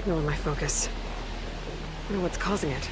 signal in my focus. I know what's causing it.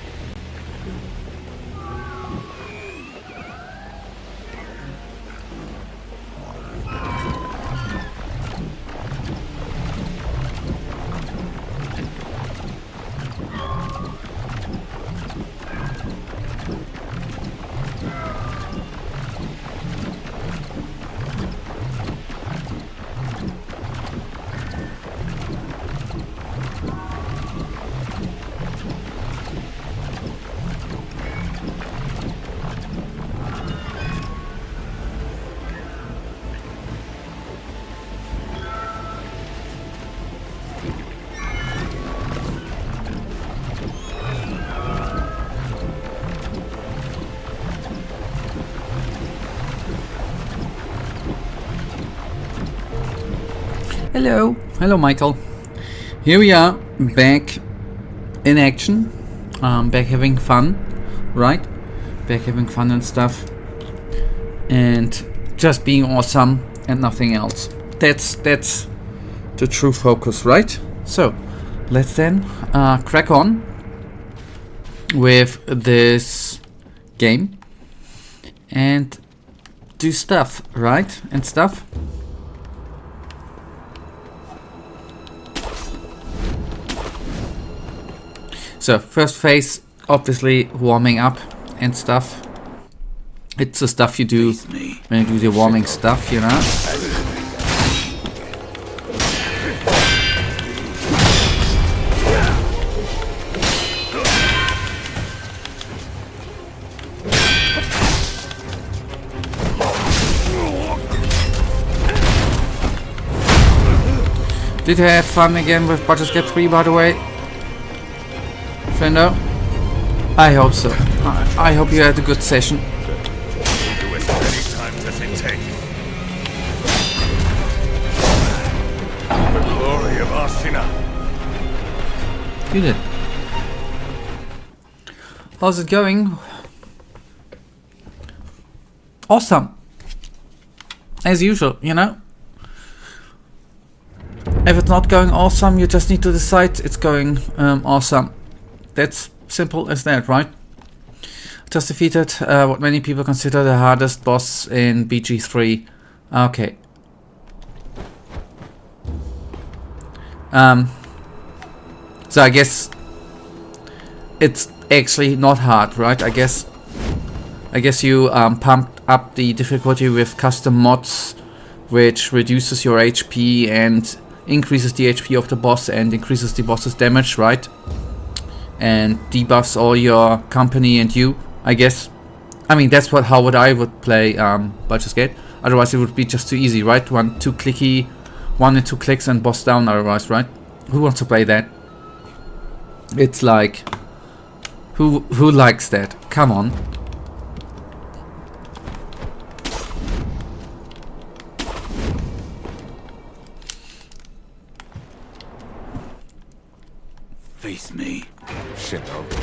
Hello Michael. Here we are, back in action, back having fun, right? Back having fun and stuff, and just being awesome and nothing else. That's the true focus, right? So let's then crack on with this game and do stuff, right? And stuff. So first phase, obviously warming up and stuff. It's the stuff you do when you do the warming stuff, you know. Did you have fun again with Baldur's Gate 3, by the way? Fendo? I hope so. I hope you had a good session. Do as many times as it takes. The glory of Ashina. You did. How's it going? Awesome. As usual, you know? If it's not going awesome, you just need to decide it's going awesome. That's simple as that, right? Just defeated what many people consider the hardest boss in BG3. Okay. So I guess it's actually not hard, right? I guess you pumped up the difficulty with custom mods, which reduces your HP and increases the HP of the boss and increases the boss's damage, right? And debuffs all your company and you, I guess. I mean, that's how I would play Baldur's Gate. Otherwise it would be just too easy, right? 1 and 2 clicks and boss down otherwise, right? Who wants to play that? It's like, who likes that? Come on. Face me, shinobi.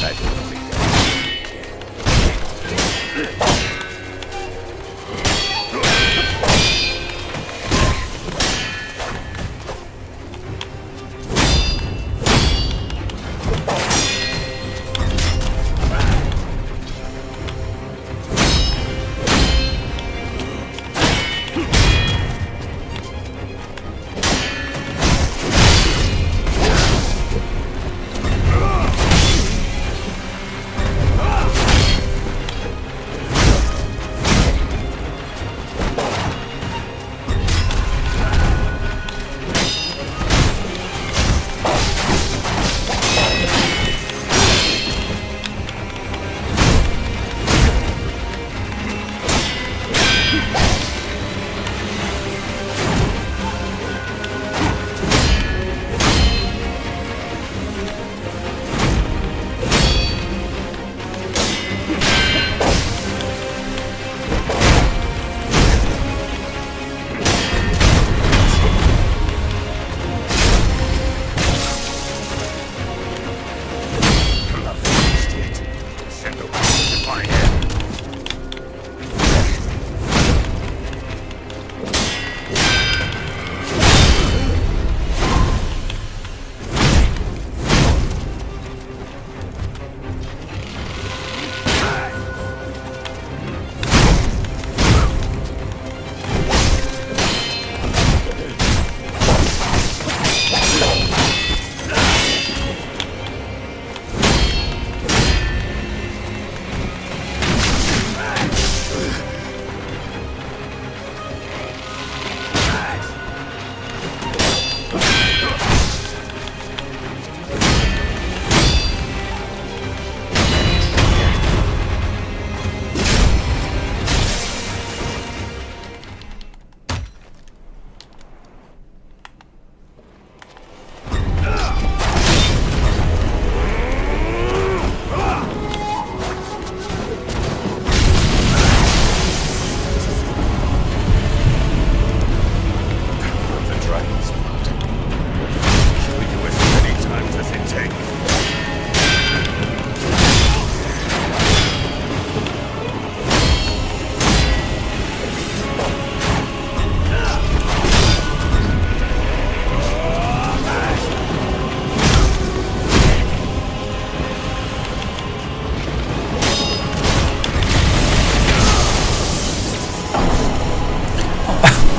I don't think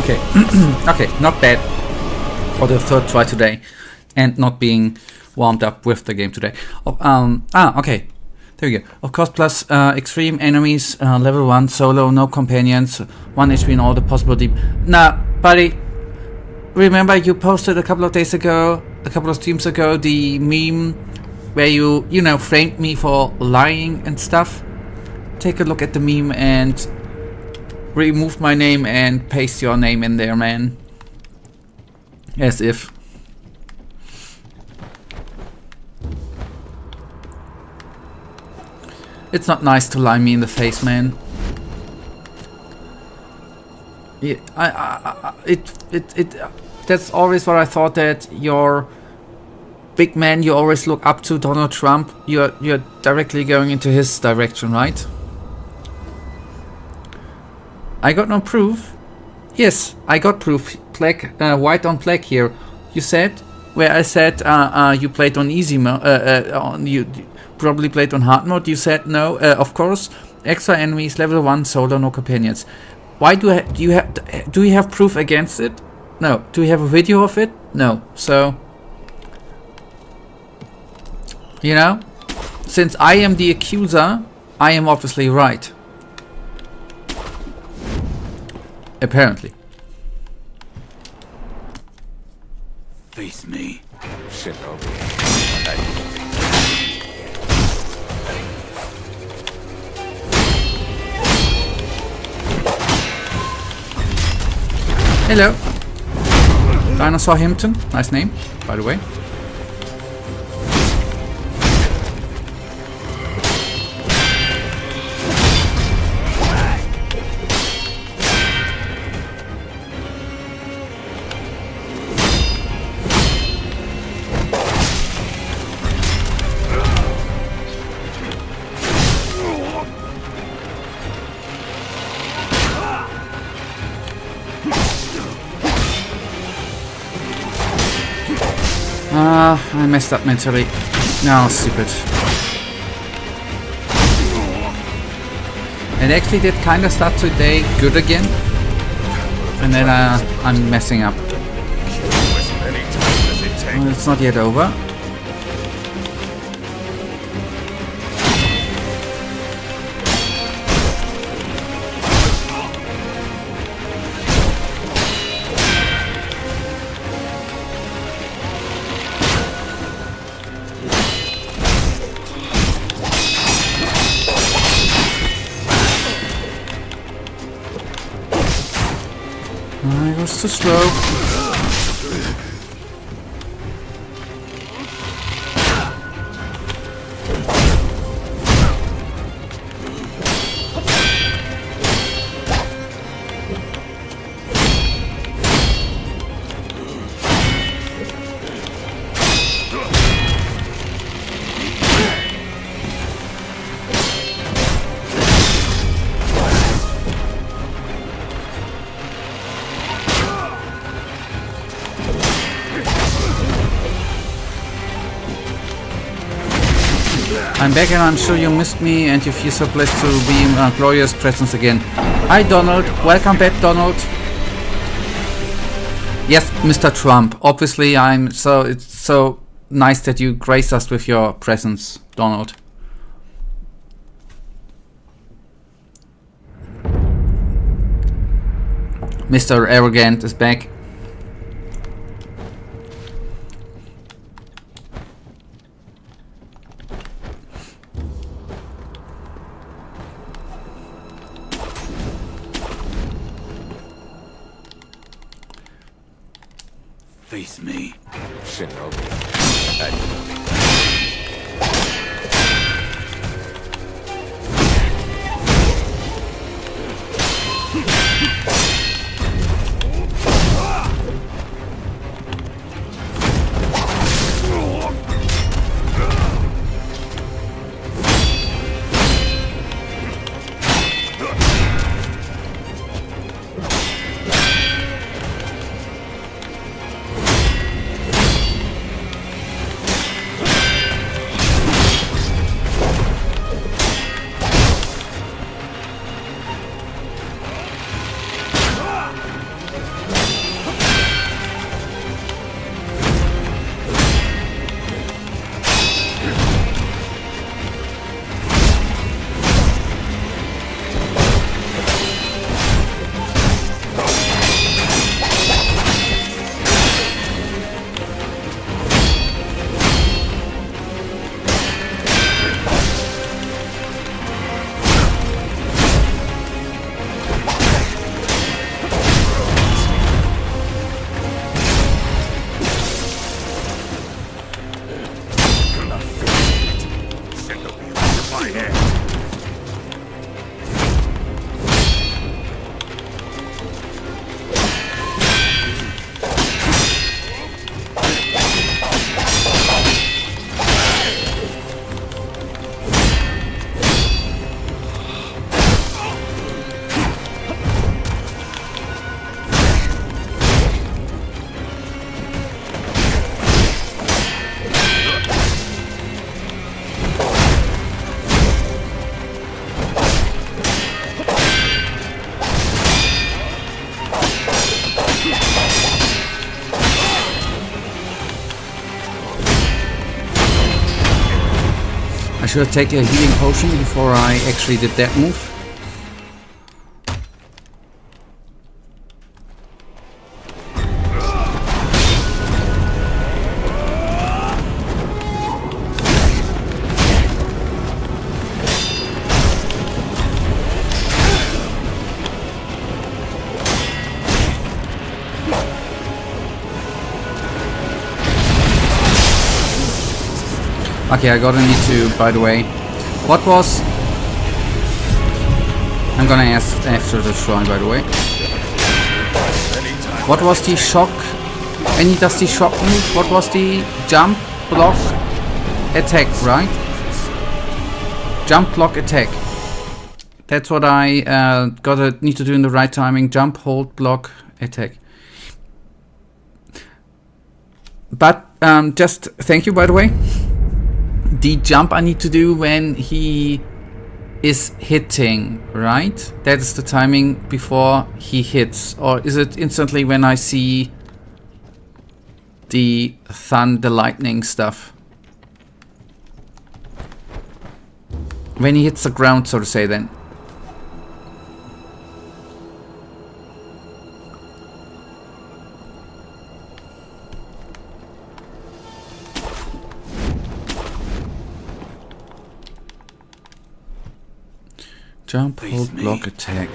Okay. Okay, not bad for the third try today, and not being warmed up with the game today. Okay. There we go. Of course, plus extreme enemies, level 1, solo, no companions, 1 HP in all the possible deep. Nah, buddy. Remember you posted a couple of days ago, a couple of streams ago, the meme where you know, framed me for lying and stuff? Take a look at the meme and remove my name and paste your name in there, man. As if. It's not nice to lie me in the face, man. Yeah, that's always what I thought, that your big man you always look up to, Donald Trump, you're directly going into his direction, right? I got no proof. Yes, I got proof. Black, white on black here. You said, where I said you played on easy mode, you probably played on hard mode. You said no, of course. Extra enemies, level 1, solo, no companions. Why do you have proof against it? No. Do you have a video of it? No. So, you know, since I am the accuser, I am obviously right. Apparently. Face me, shinobi. Hello. Dinosaur Hampton. Nice name, by the way. I messed up mentally. No, stupid. It actually did kind of start today good again. And then I'm messing up. Well, it's not yet over. I was too slow. I'm back and I'm sure you missed me and you feel so blessed to be in a glorious presence again. Hi Donald, welcome back Donald. Yes, Mr. Trump, obviously it's so nice that you grace us with your presence, Donald. Mr. Arrogant is back. Face me, shinobi. I should have taken a healing potion before I actually did that move. Okay, I gotta need to, by the way, what was... I'm gonna ask after the shrine, by the way. What was the shock? Any dusty shock move? What was the jump, block, attack, right? Jump, block, attack. That's what I gotta need to do in the right timing. Jump, hold, block, attack. But just thank you, by the way. The jump I need to do when he is hitting, right? That is the timing before he hits. Or is it instantly when I see the thunder, lightning stuff? When he hits the ground, so to say, then. Jump, hold, block, attack.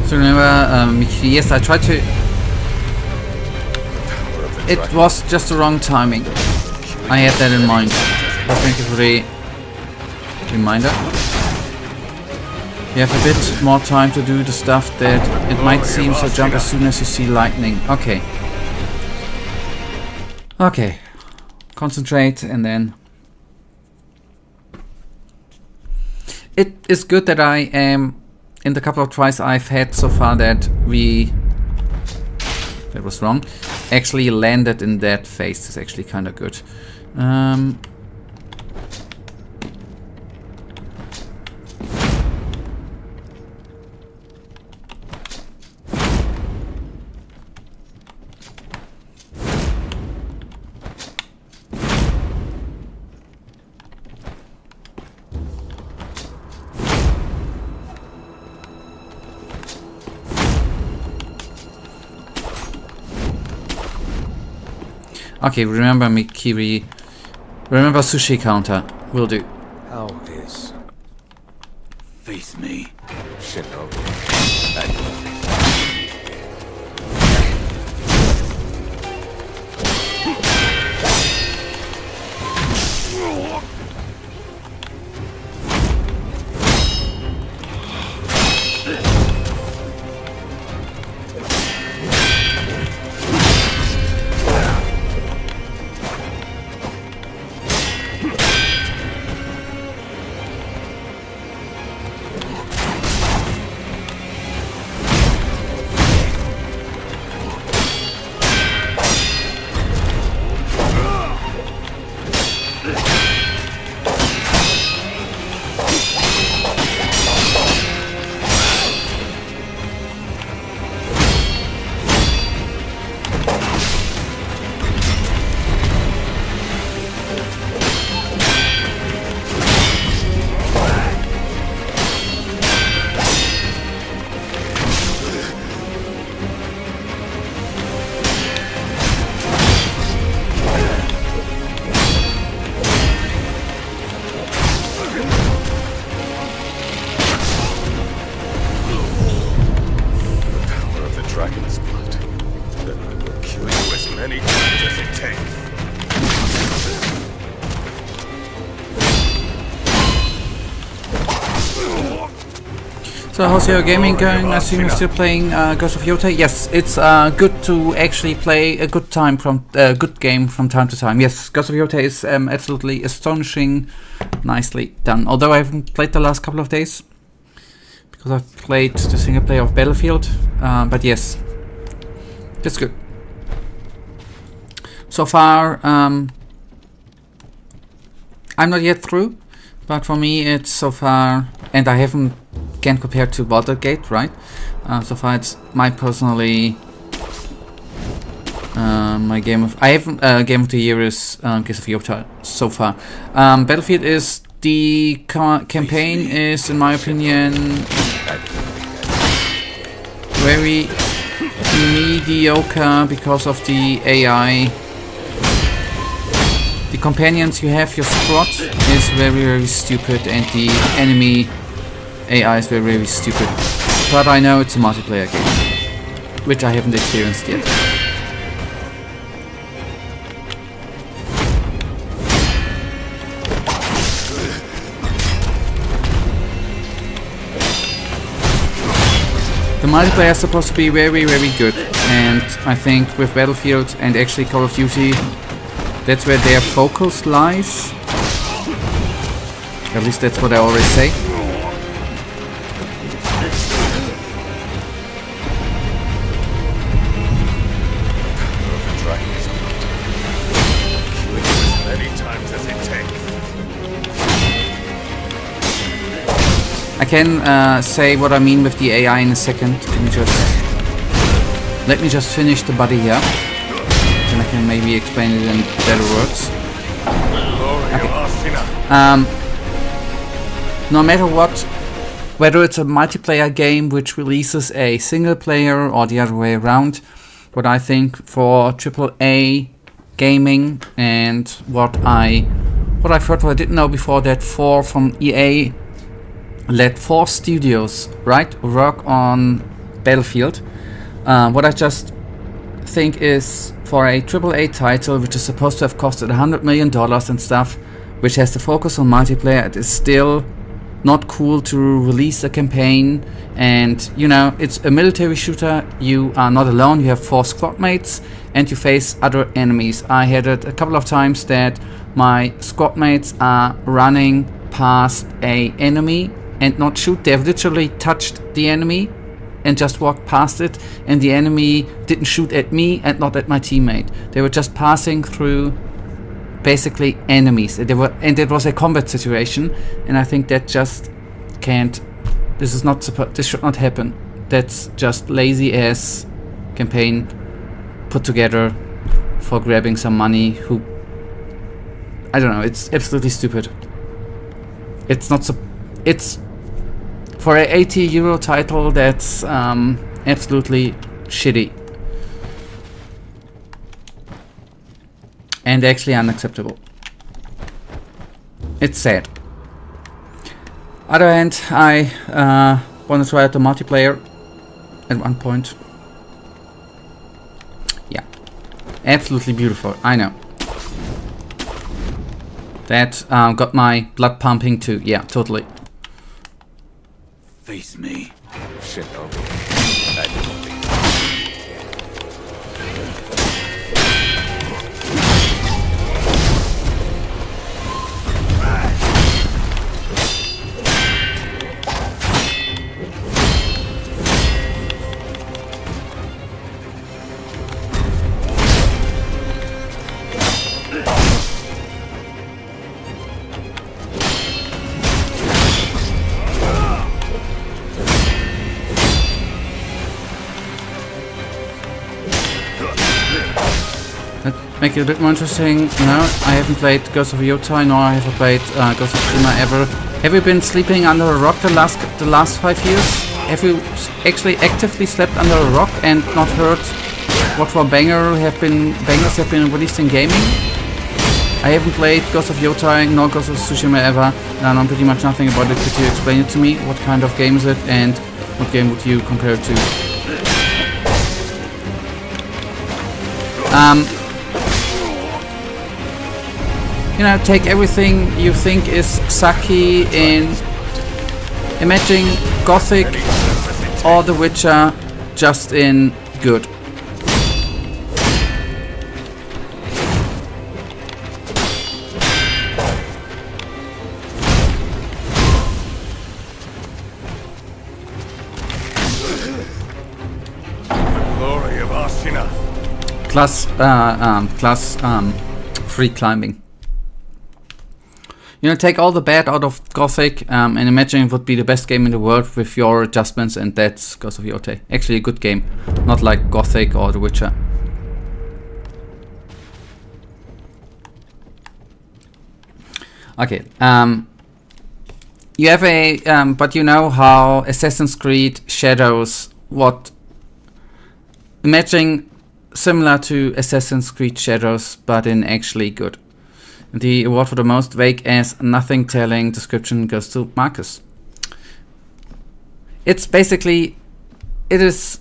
So remember, yes, I tried to... It was just the wrong timing. I had that in mind. So thank you for the reminder. You have a bit more time to do the stuff that it might seem, so jump as soon as you see lightning. Okay. Okay. Concentrate and then... It is good that I am... In the couple of tries I've had so far that was wrong, actually landed in that phase. Is actually kind of good. Okay, remember Mikiri. Remember sushi counter. Will do. How is... Face me, shinobi. So how's your gaming going? I assume you're still playing Ghost of Yota? Yes, it's good to actually play a good game from time to time. Yes, Ghost of Yota is absolutely astonishing, nicely done. Although I haven't played the last couple of days because I've played the single player of Battlefield, but yes, it's good. So far, I'm not yet through, but for me it's so far, and I can't compare to Baldur's Gate, right? So far it's my personally my game of game of the year is Ghost of Yota so far. Battlefield is the campaign is, in my opinion, very mediocre because of the AI. The companions you have, your squad, is very, very stupid, and the enemy AI is very, very stupid. But I know it's a multiplayer game, which I haven't experienced yet. The multiplayer is supposed to be very, very good, and I think with Battlefield and actually Call of Duty, that's where their focus lies. At least that's what I always say. I can say what I mean with the AI in a second. Let me just finish the body here. Then I can maybe explain it in better words. Okay. No matter what, whether it's a multiplayer game which releases a single player or the other way around, what I think for AAA gaming and what I've heard, what I didn't know before, that from EA let 4 studios, right, work on Battlefield. What I just think is, for a AAA title which is supposed to have costed $100 million and stuff, which has to focus on multiplayer, it is still not cool to release a campaign. And you know, it's a military shooter, you are not alone, you have 4 squad mates and you face other enemies. I had it a couple of times that my squad mates are running past a enemy and not shoot. They've literally touched the enemy and just walked past it, and the enemy didn't shoot at me and not at my teammate. They were just passing through basically enemies. And it was a combat situation, and I think that just can't. This should not happen. That's just lazy ass campaign put together for grabbing some money. I don't know. It's absolutely stupid. It's not. It's for a €80 title, that's absolutely shitty and actually unacceptable. It's sad. Other hand, I want to try out the multiplayer at one point. Yeah, absolutely beautiful. I know. That got my blood pumping too. Yeah, totally. Face me, shinobi. Make it a bit more interesting. No, I haven't played Ghost of Yota, nor I haven't played Ghost of Ashina ever. Have you been sleeping under a rock the last 5 years? Have you actually actively slept under a rock and not heard what for bangers have been released in gaming? I haven't played Ghost of Yota nor Ghost of Tsushima ever, and I know pretty much nothing about it. Could you explain it to me? What kind of game is it, and what game would you compare it to? You know, take everything you think is sucky in Imagine Gothic or The Witcher just in good. Glory of Ashina. Plus free climbing. You know, take all the bad out of Gothic and imagine it would be the best game in the world with your adjustments, and that's Ghost of Yotei. Actually a good game, not like Gothic or The Witcher. Okay, you have a, but you know how Assassin's Creed Shadows, what, imagine similar to Assassin's Creed Shadows, but in actually good. The award for the most vague as nothing telling description goes to Marcus. It's basically, it is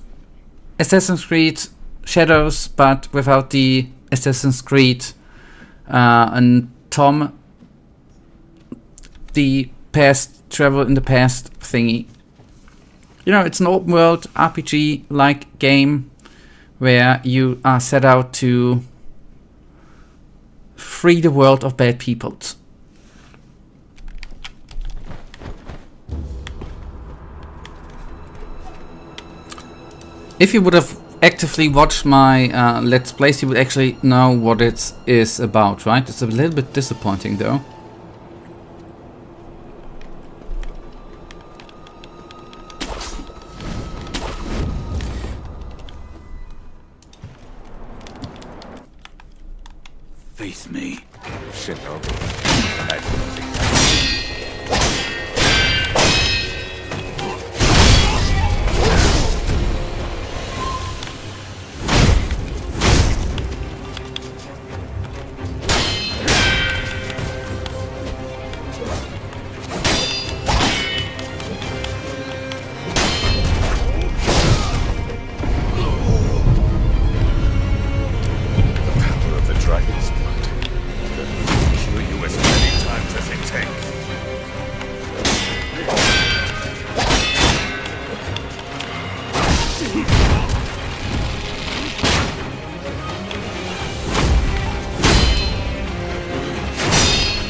Assassin's Creed Shadows, but without the Assassin's Creed and Tom, the past, travel in the past thingy. You know, it's an open world RPG like game where you are set out to free the world of bad peoples. If you would have actively watched my Let's Plays, you would actually know what it is about, right? It's a little bit disappointing though. Face me, shinobi.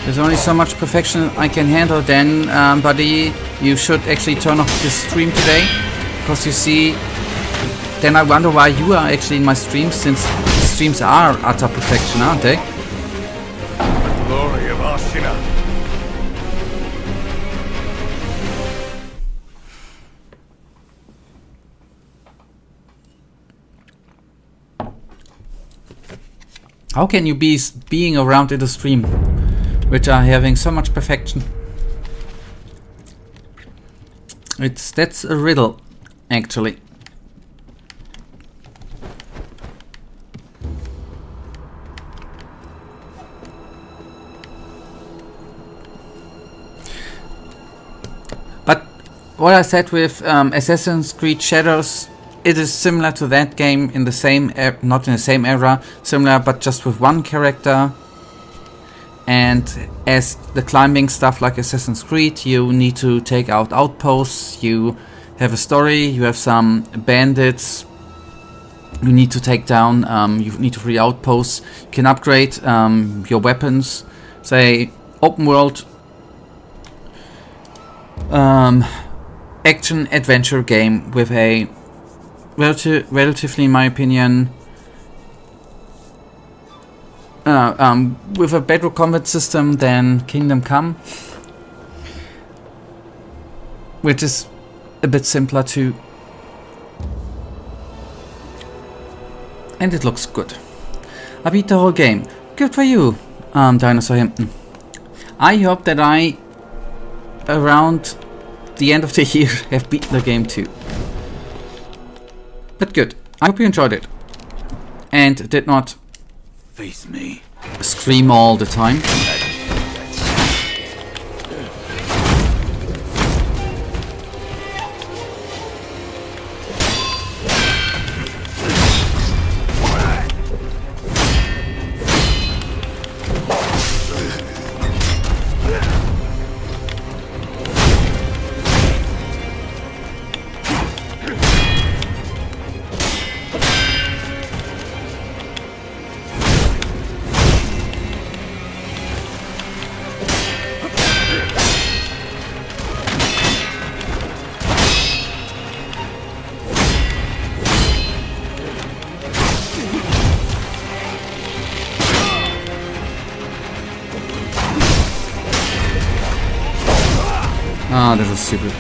There's only so much perfection I can handle then, buddy. You should actually turn off this stream today. Because you see, then I wonder why you are actually in my streams, since the streams are utter perfection, aren't they? Glory of Ashina. How can you be being around in the stream, which are having so much perfection? That's a riddle, actually. But what I said with Assassin's Creed Shadows, it is similar to that game in the same, not in the same era, similar, but just with one character. And as the climbing stuff like Assassin's Creed, you need to take out outposts, you have a story, you have some bandits you need to take down, you need to free outposts, you can upgrade your weapons. Say, open world action adventure game with a relatively, in my opinion, with a better combat system than Kingdom Come, which is a bit simpler too, and it looks good. I beat the whole game. Good for you, Dinosaur Hampton. I hope that I, around the end of the year, have beaten the game too. But good. I hope you enjoyed it and did not Face me. scream all the time. Oh, that was stupid.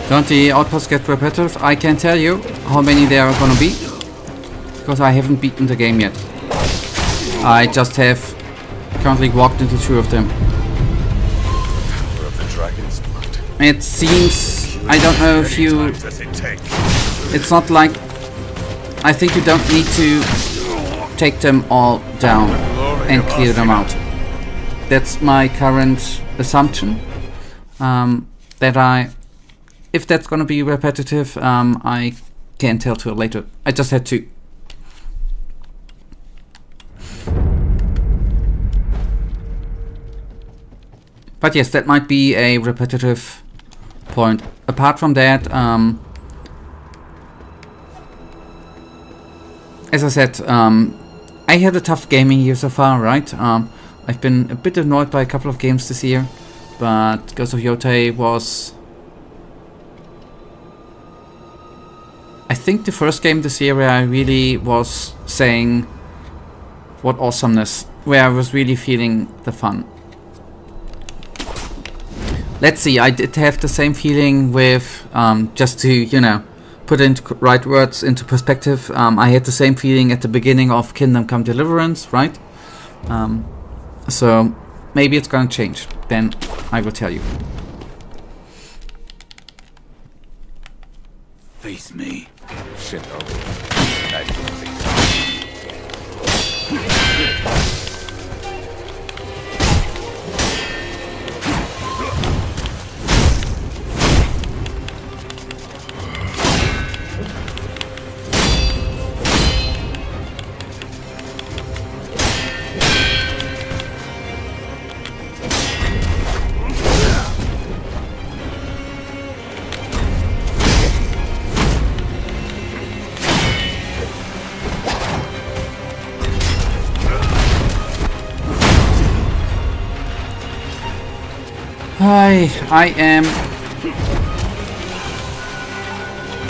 Don't the outposts get repetitive? I can't tell you how many there are gonna be, because I haven't beaten the game yet. I just have currently walked into 2 of them. It seems, I don't know if you, it's not like, I think you don't need to take them all down and clear them out. That's my current assumption. If that's gonna be repetitive, I can't tell till later. I just had to. But yes, that might be a repetitive point. Apart from that, as I said, I had a tough gaming year so far, right? I've been a bit annoyed by a couple of games this year, but Ghost of Yotei was, I think, the first game this year where I really was saying what awesomeness, where I was really feeling the fun. Let's see, I did have the same feeling with, just to, you know, put into right words into perspective, I had the same feeling at the beginning of Kingdom Come Deliverance, right? So maybe it's gonna change, then I will tell you. Face me, shinobi. I am...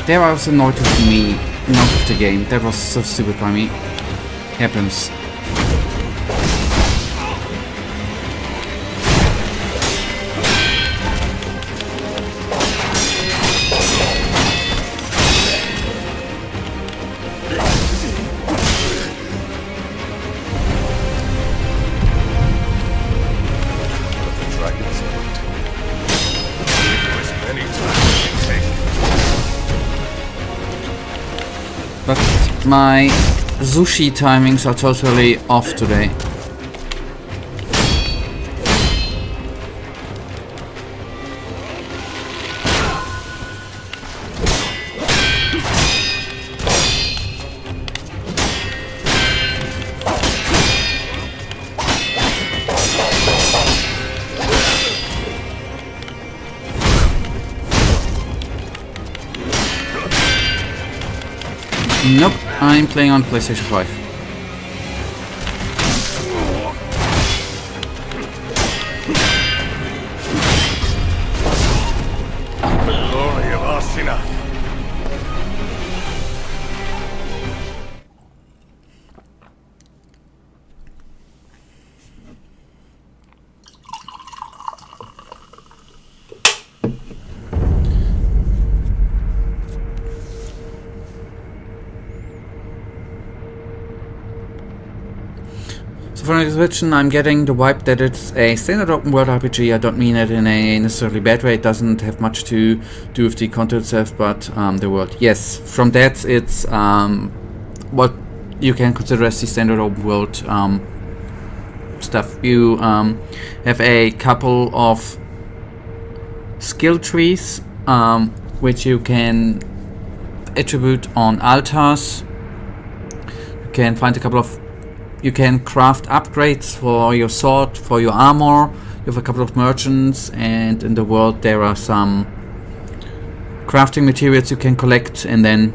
There I was annoyed with me, not with the game. That was so stupid by me. Happens. But my sushi timings are totally off today. Nope, I'm playing on PlayStation 5. Glory of Ashina. For the description, I'm getting the vibe that it's a standard open world RPG. I don't mean it in a necessarily bad way. It doesn't have much to do with the content itself, but the world. Yes, from that it's what you can consider as the standard open world stuff. You have a couple of skill trees which you can attribute on altars. You can find a couple of, you can craft upgrades for your sword, for your armor. You have a couple of merchants, and in the world there are some crafting materials you can collect, and then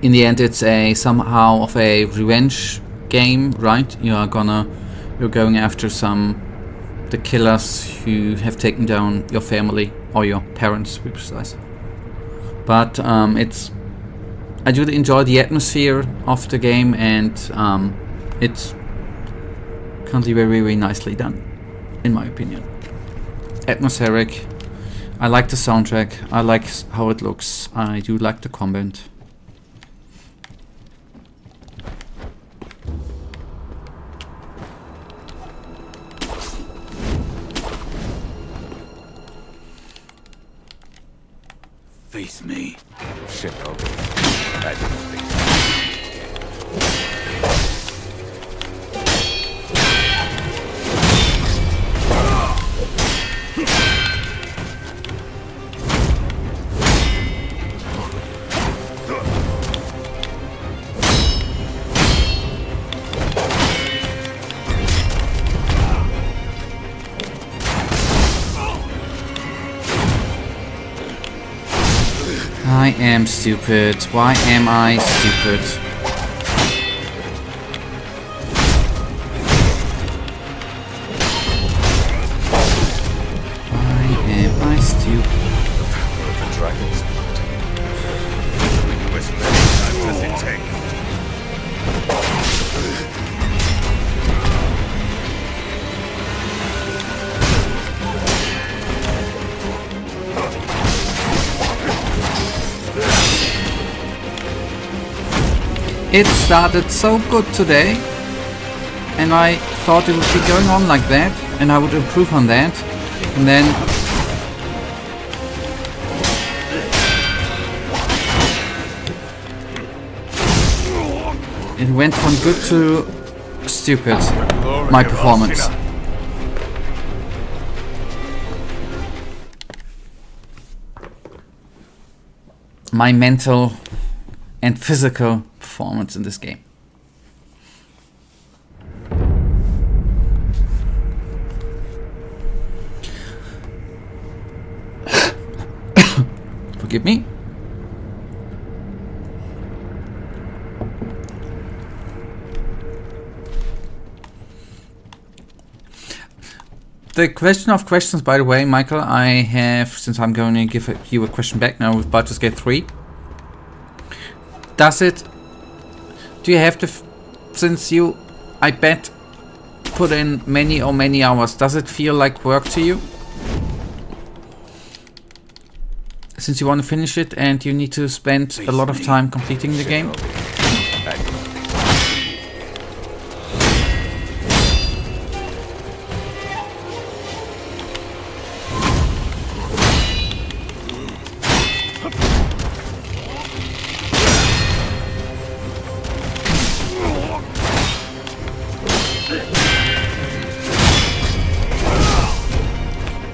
in the end it's a somehow of a revenge game, right? You're going after the killers who have taken down your family or your parents, to be precise. But I do enjoy the atmosphere of the game, and it's currently very, very nicely done, in my opinion. Atmospheric. I like the soundtrack. I like how it looks. I do like the combat. Face me, shinobi. I didn't face me. I am stupid. Why am I stupid? Why am I stupid? The dragon's blood. Do as many times as it takes. It started so good today, and I thought it would be going on like that, and I would improve on that, and then it went from good to stupid, my performance. My mental and physical performance in this game. Forgive me. The question of questions, by the way, Michael, I have, since I'm going to give you a question back now with Baldur's Gate 3. Do you have to, since you, I bet, put in many hours, does it feel like work to you? Since you want to finish it and you need to spend a lot of time completing the game?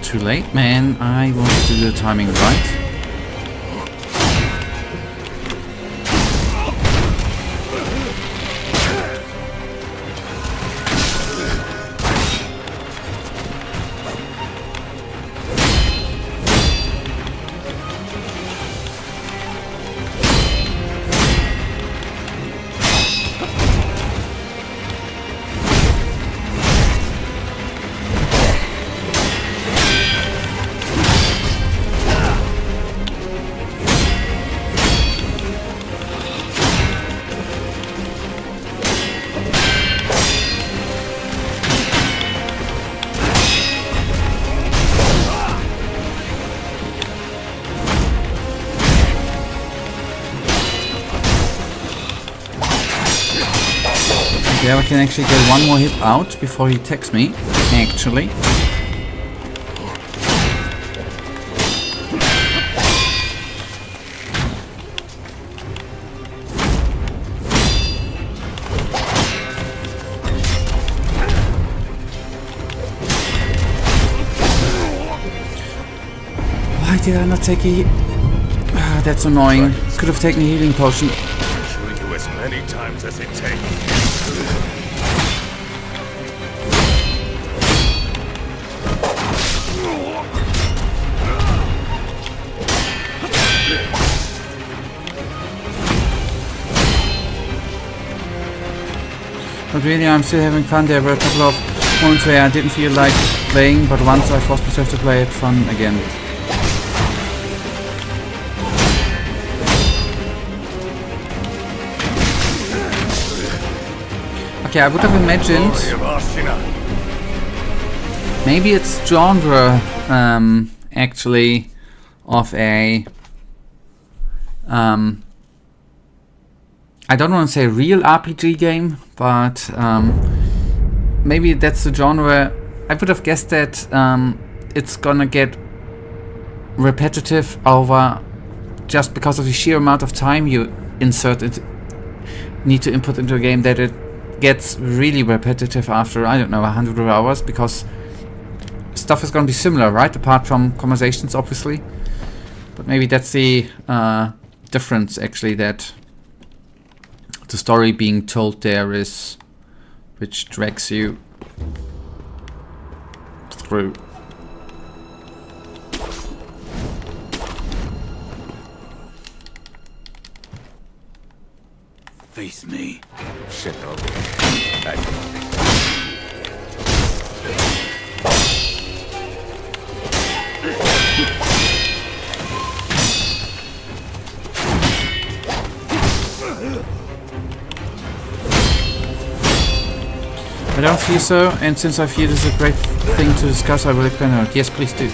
Too late, man. I want to do the timing right. Yeah, I can actually get one more hit out before he attacks me, actually. Why did I not take a... Ah, that's annoying. Could have taken a healing potion. Kill you as many times as it takes. But really, I'm still having fun. There were a couple of moments where I didn't feel like playing, but once I forced myself to play it, fun again. Okay, I would have imagined maybe it's genre actually of a I don't want to say real RPG game, but maybe that's the genre. I would have guessed that it's gonna get repetitive over just because of the sheer amount of time you need to input into a game, that it gets really repetitive after, I don't know, 100 hours, because stuff is gonna be similar, right? Apart from conversations, obviously. But maybe that's the difference, actually, that the story being told there is, which drags you through. Face me. Shinobi. I don't feel so, and since I feel this is a great thing to discuss, I will explain it. Yes, please do.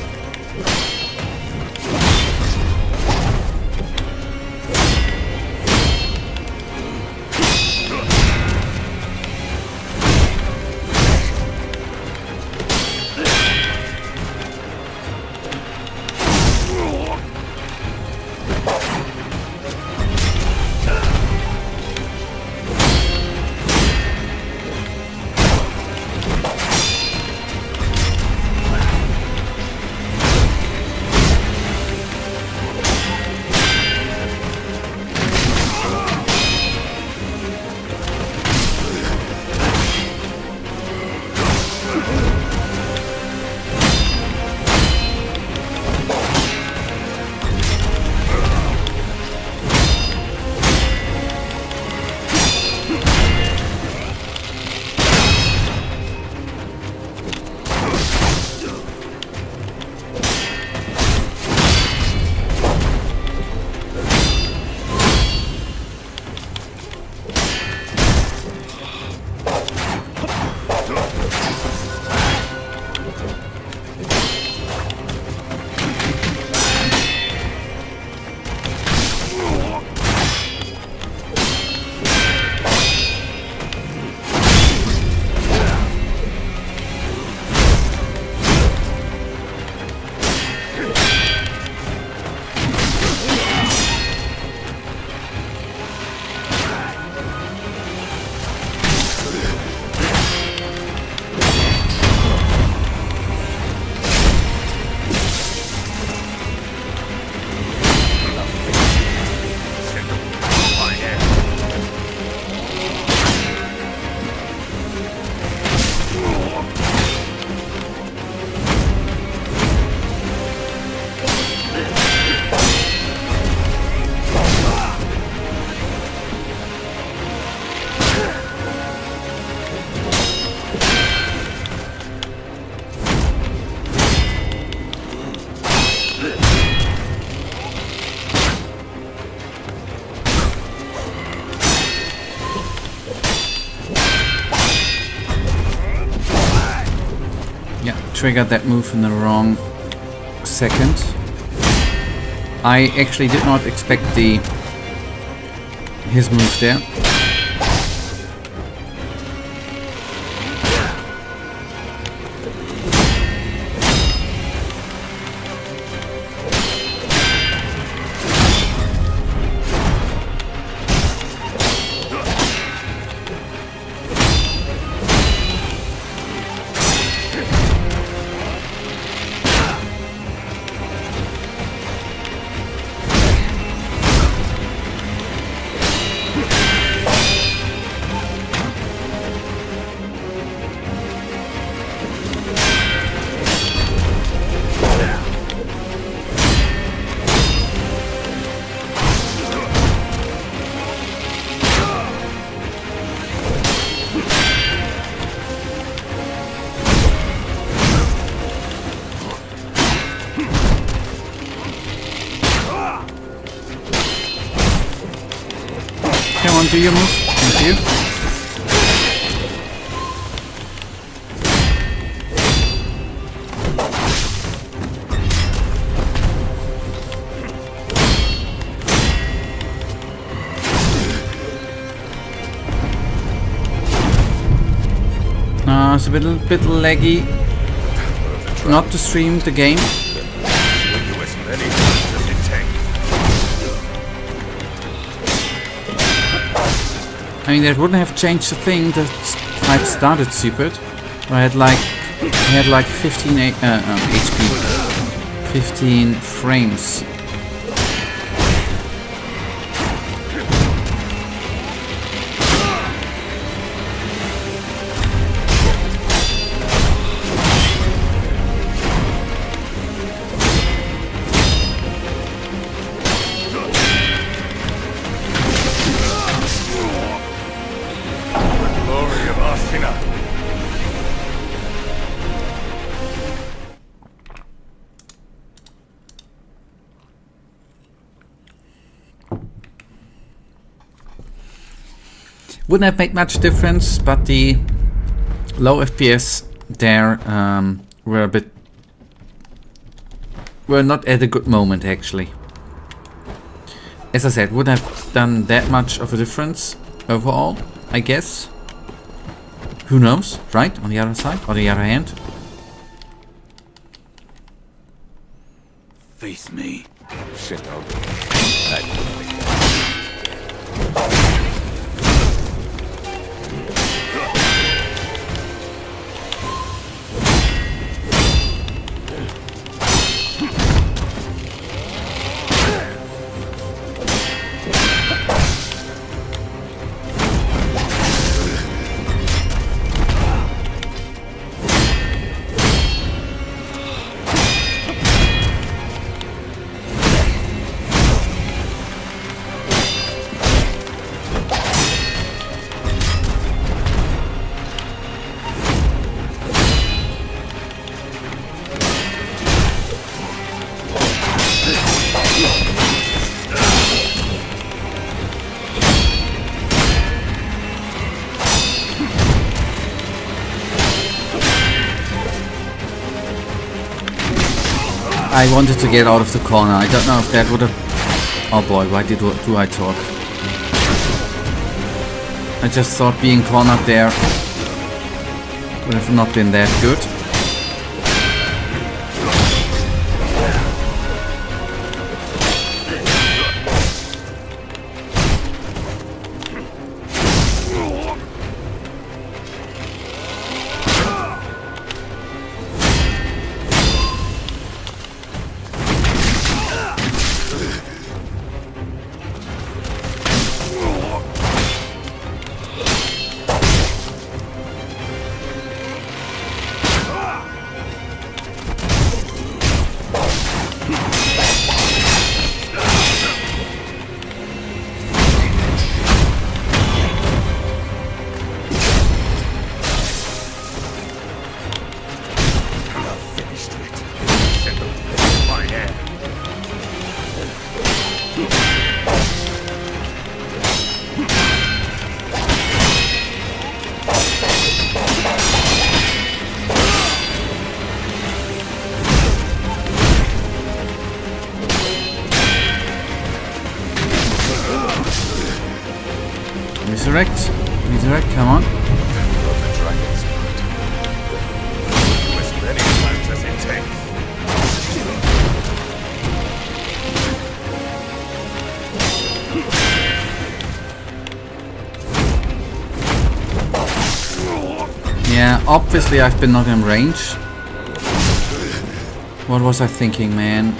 Triggered that move in the wrong second. I actually did not expect his move there. do your move. Thank you. It's a bit laggy. Not to stream the game. I mean, that wouldn't have changed the thing that I'd started stupid. I had like 15 HP, 15 frames. Wouldn't have made much difference, but the low FPS there were not at a good moment actually. As I said, wouldn't have done that much of a difference overall, I guess. Who knows, right? On the other side, on the other hand. Face me. Shinobi. I wanted to get out of the corner. I don't know if that would have... Oh boy, why do I talk? I just thought being cornered there would have not been that good. Resurrect, come on. Yeah, obviously I've been not in range. What was I thinking, man?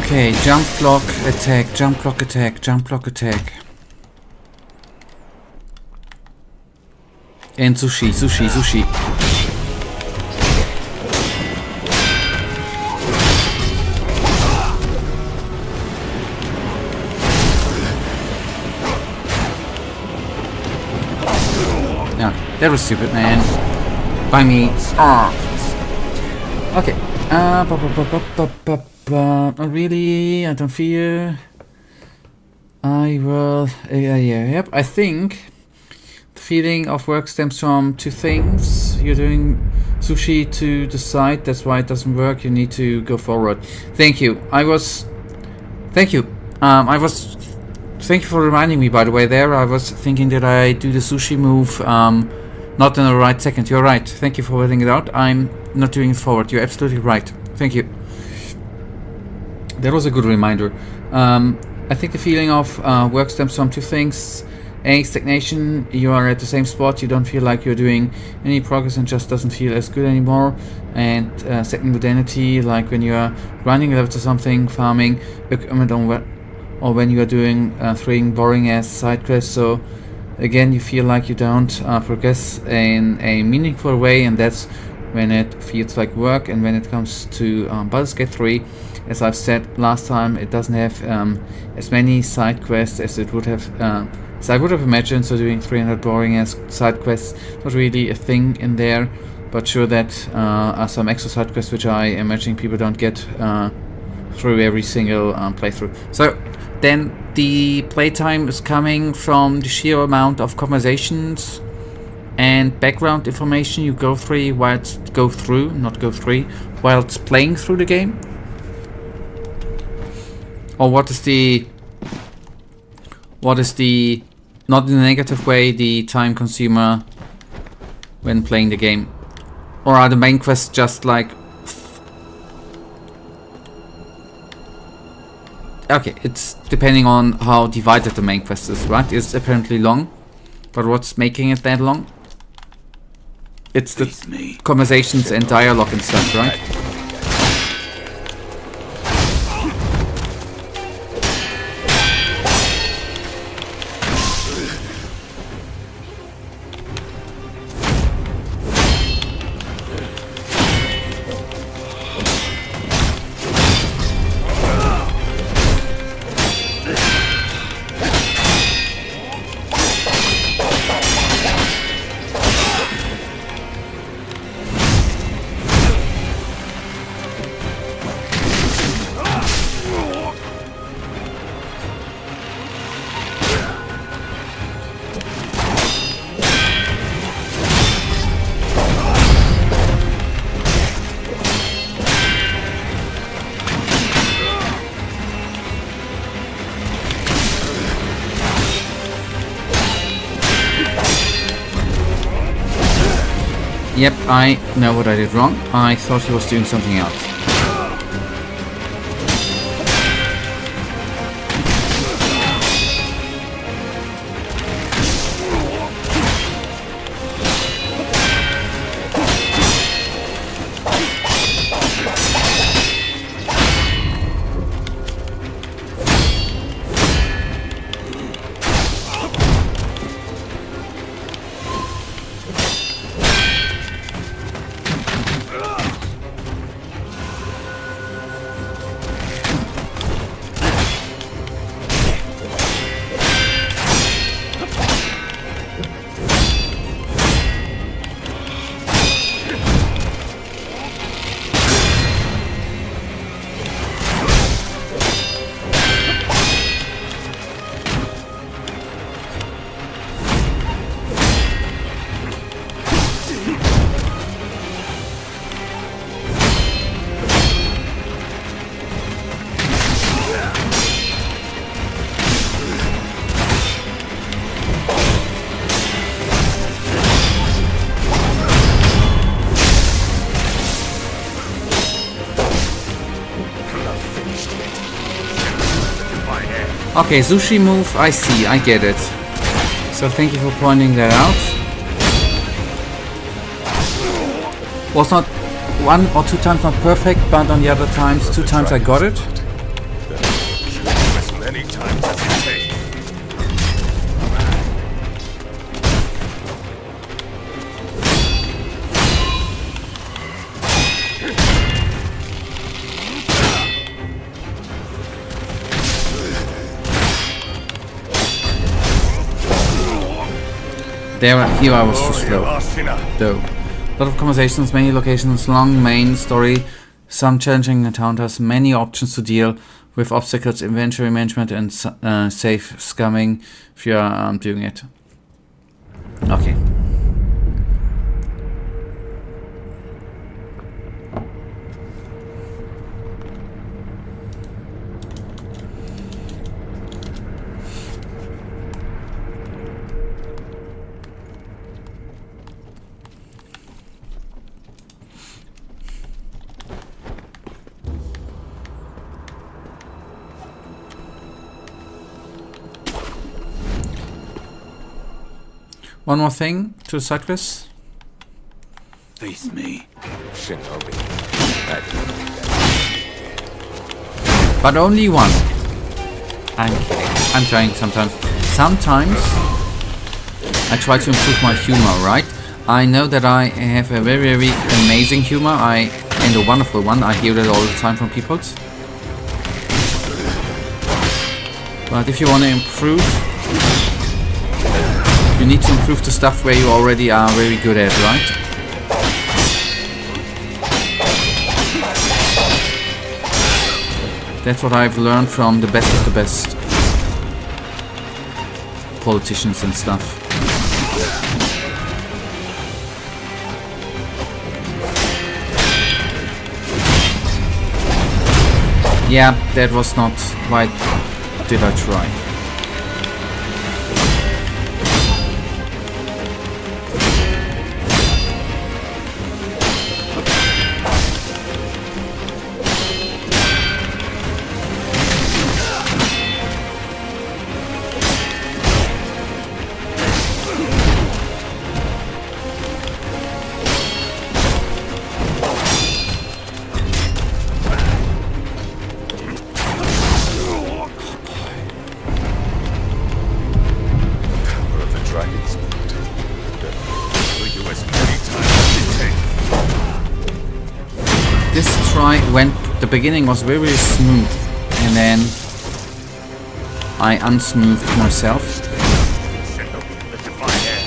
Okay, jump block attack, jump block attack, jump block attack. And sushi, sushi, sushi. Yeah, that was stupid, man. By me. Okay. Not really. I don't fear. I will. Yep. I think the feeling of work stems from two things. You're doing sushi to the side. That's why it doesn't work. You need to go forward. Thank you. Thank you. Thank you for reminding me. By the way, there I was thinking that I do the sushi move. Not in the right second. You're right. Thank you for letting it out. I'm not doing it forward. You're absolutely right. Thank you. That was a good reminder. I think the feeling of work stems from two things. A, stagnation. You are at the same spot. You don't feel like you're doing any progress and just doesn't feel as good anymore. And second, modernity, like when you are running level to something, farming, or when you are doing throwing boring ass side quests. So again, you feel like you don't progress in a meaningful way, and that's when it feels like work. And when it comes to Baldur's Gate 3, as I've said last time, it doesn't have as many side quests as it would have, as I would have imagined. So doing 300 boring as side quests, not really a thing in there. But sure, that are some extra side quests which I imagine people don't get through every single playthrough. So then the playtime is coming from the sheer amount of conversations and background information you go through whilst playing through the game. Or what is the not in a negative way, the time consumer when playing the game? Or are the main quests just like... Okay, it's depending on how divided the main quest is, right? It's apparently long, but what's making it that long? It's the conversations and dialogue and stuff, right? Yep, I know what I did wrong. I thought he was doing something else. Okay, sushi move, I see, I get it. So thank you for pointing that out. Was not one or two times not perfect, but on the other times, 2 times I got it. Here I was too slow, Ashina. though. A lot of conversations, many locations, long main story, some challenging encounters, many options to deal with obstacles, inventory management, and safe scumming if you are doing it. Okay. One more thing to the side quest. Face me. Shinobi. But only one. I'm kidding. I'm trying sometimes. Sometimes I try to improve my humor, right? I know that I have a very, very amazing humor. And a wonderful one. I hear that all the time from people. But if you want to improve, you need to improve the stuff where you already are very good at, right? That's what I've learned from the best of the best politicians and stuff. Yeah, that was not... Why did I try? The beginning was very, very smooth, and then I unsmoothed myself. Sengoku, the Divine Heir.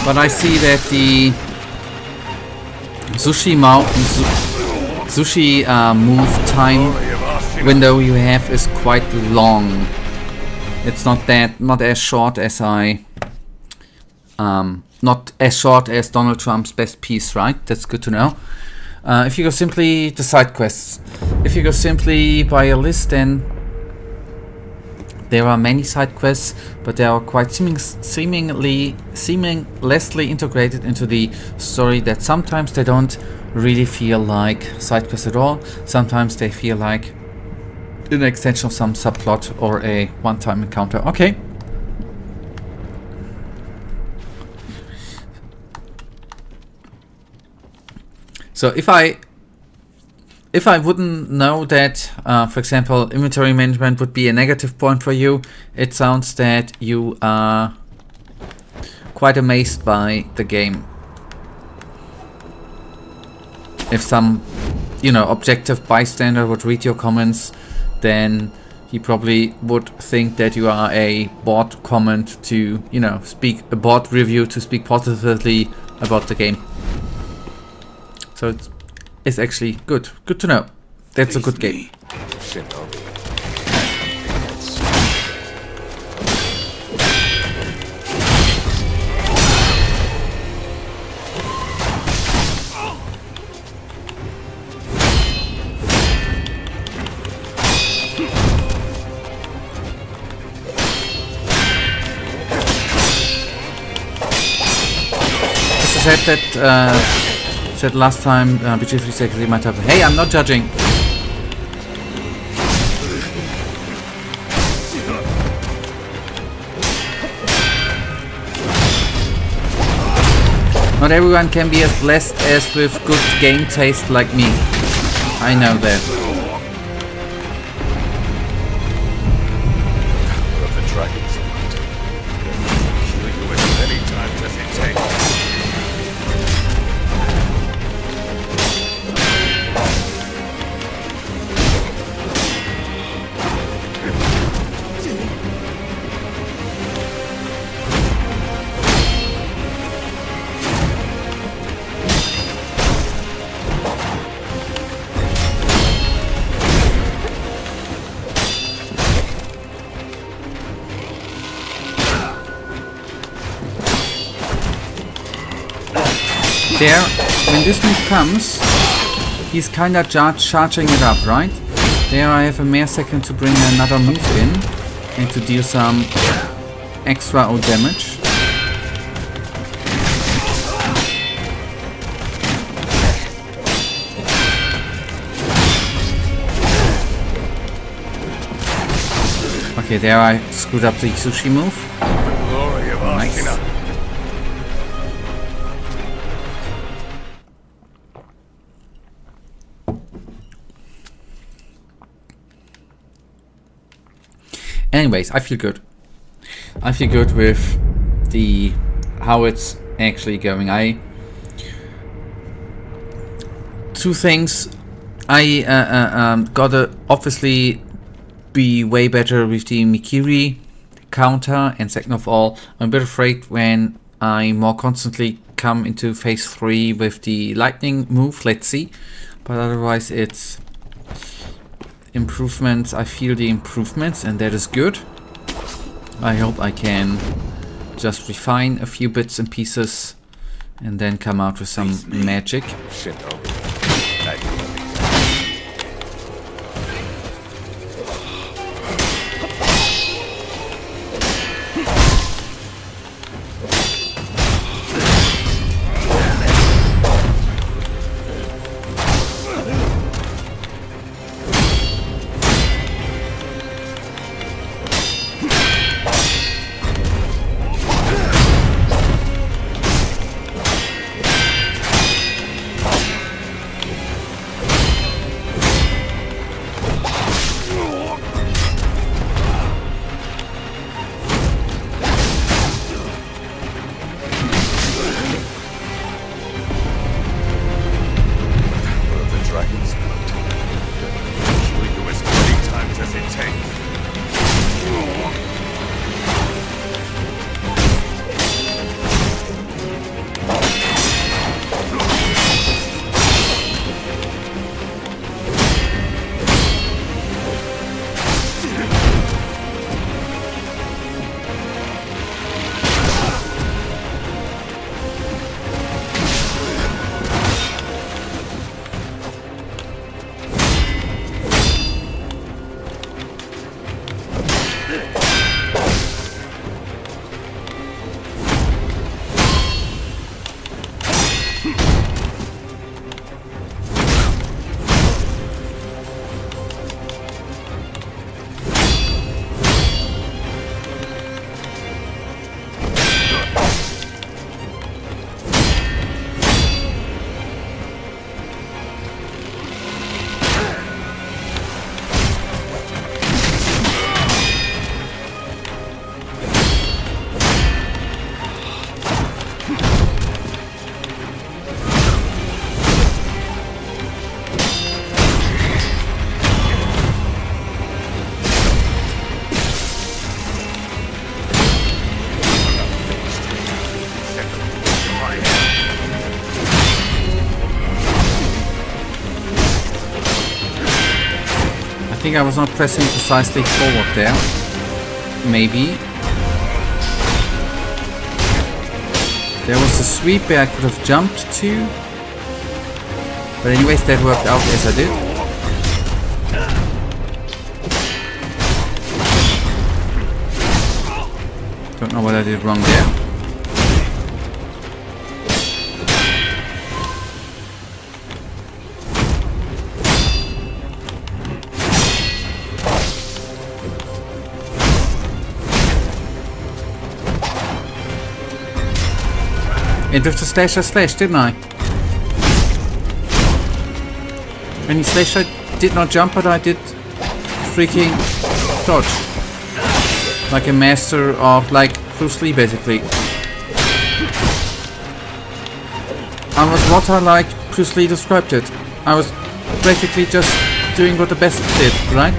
But I see that the sushi move time window you have is quite long. It's not as short as not as short as Donald Trump's best piece, right? That's good to know. If you go simply the side quests, if you go simply by a list, then there are many side quests, but they are quite seamlessly integrated into the story that sometimes they don't really feel like side quests at all. Sometimes they feel like an extension of some subplot or a one-time encounter. Okay. So if I wouldn't know that, for example, inventory management would be a negative point for you, it sounds that you are quite amazed by the game. If some, objective bystander would read your comments, then he probably would think that you are a bot comment to, a bot review to speak positively about the game. So it's actually good to know. That's a good game. Shinobi. Said last time, BG360 might have. Hey, I'm not judging. Not everyone can be as blessed as with good game taste like me. I know that. Of the dragon's blood. Kill you as many times as it takes. there, when this move comes, he's kinda charging it up, right? There I have a mere second to bring another move in and to deal some extra O damage. Okay, there I screwed up the sushi move. Glory of Nice. Ashina. Anyways, I feel good. I feel good with the how it's actually going. Two things. I gotta obviously be way better with the Mikiri counter, and second of all, I'm a bit afraid when I more constantly come into phase 3 with the lightning move. Let's see. But otherwise it's improvements. I feel the improvements, and that is good. I hope I can just refine a few bits and pieces and then come out with some magic. Shinobi. I think I was not pressing precisely forward there. Maybe. There was a sweep where I could have jumped to. But anyways, that worked out as I did. Don't know what I did wrong there. And with the slash I slashed, didn't I? When he slashed I did not jump, but I did freaking dodge. Like a master of, like, Bruce Lee basically. I was what I like Bruce Lee described it. I was basically just doing what the best did, right?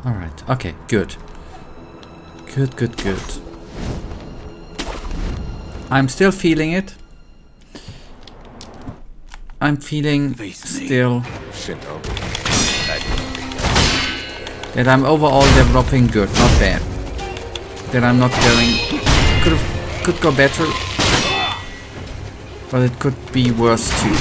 Alright, okay, good. Good. I'm still feeling it. I'm feeling still Shinobi. that I'm overall developing good, not bad. That I'm not going... Could go better, but it could be worse too.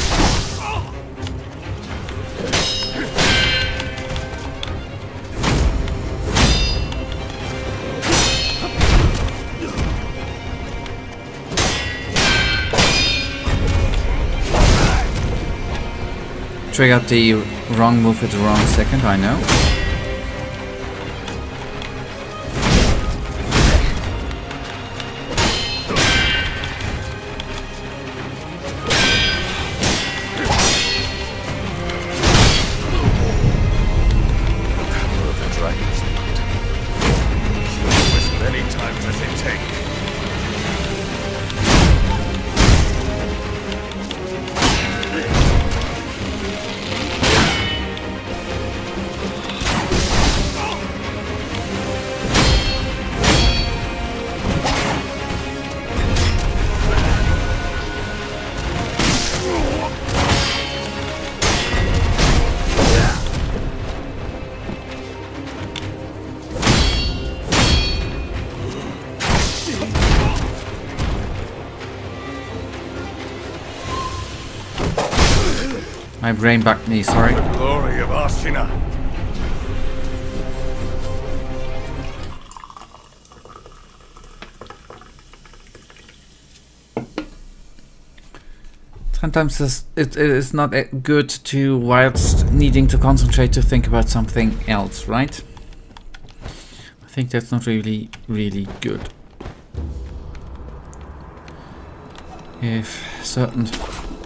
Triggered the wrong move at the wrong second, I know. My brain bugged me, sorry. Glory of Ashina. Sometimes it is not good to, whilst needing to concentrate, to think about something else, right? I think that's not really good.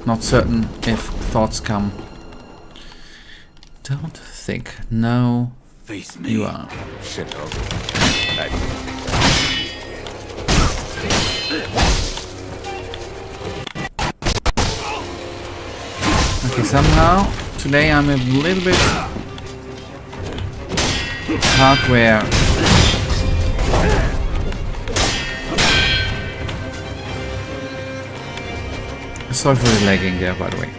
Not certain if thoughts come. Don't think. No, Face me. you are. Shinobi. Okay, somehow today I'm a little bit hardware. Sorry for the lagging there, by the way.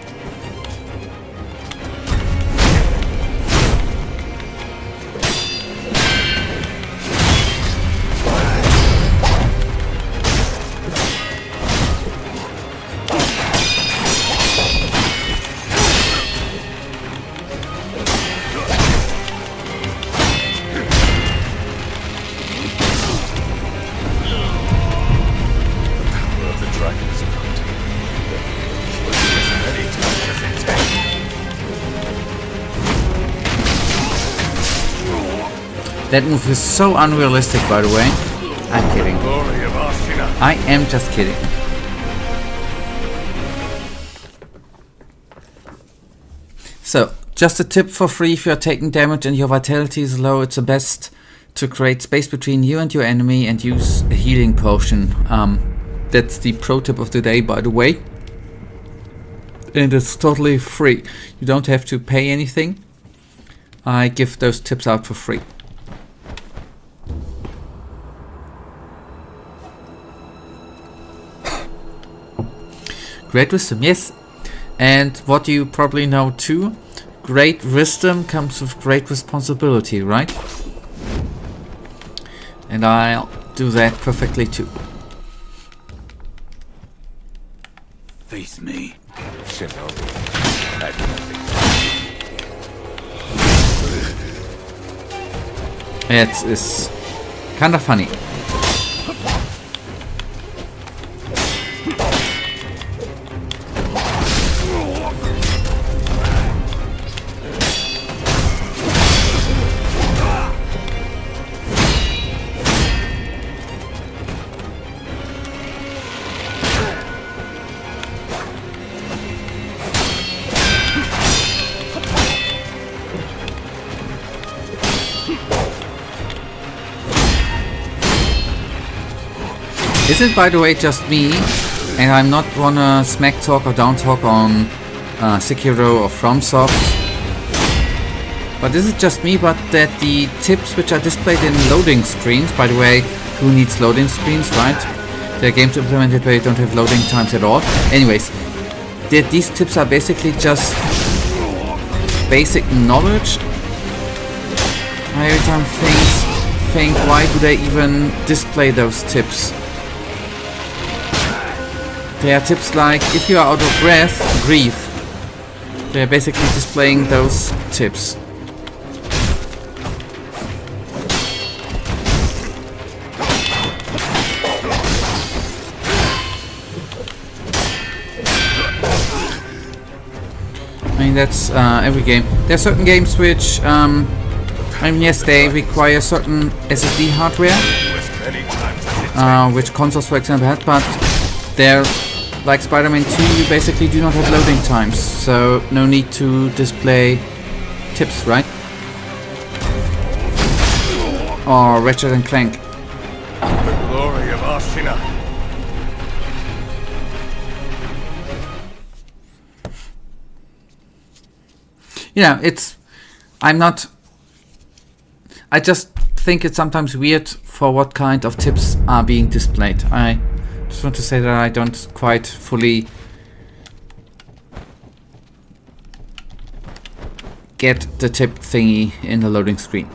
That move is so unrealistic, by the way. I'm kidding. Glory of Ashina. I am just kidding. So, just a tip for free: if you're taking damage and your vitality is low, it's the best to create space between you and your enemy and use a healing potion. That's the pro tip of the day, by the way. And it's totally free. You don't have to pay anything. I give those tips out for free. Great wisdom, yes. And what you probably know too, great wisdom comes with great responsibility, right? And I'll do that perfectly too. Face me. Shinobi. It's kind of funny. Is it, by the way, just me, and I'm not wanna smack talk or down talk on Sekiro or FromSoft? but this is just me, but that the tips which are displayed in loading screens, by the way, who needs loading screens, right? There are games implemented where you don't have loading times at all. Anyways, that these tips are basically just basic knowledge. I every time think, why do they even display those tips? They are tips like, if you are out of breath, breathe. They are basically displaying those tips. I mean, that's every game. There are certain games which, I mean, yes, they require certain SSD hardware, which consoles, for example, had, but they're like Spider-Man 2, you basically do not have loading times, so no need to display tips, right? Or Ratchet and Clank. The glory of Ashina. You know, I just think it's sometimes weird for what kind of tips are being displayed. I just want to say that I don't quite fully get the tip thingy in the loading screen.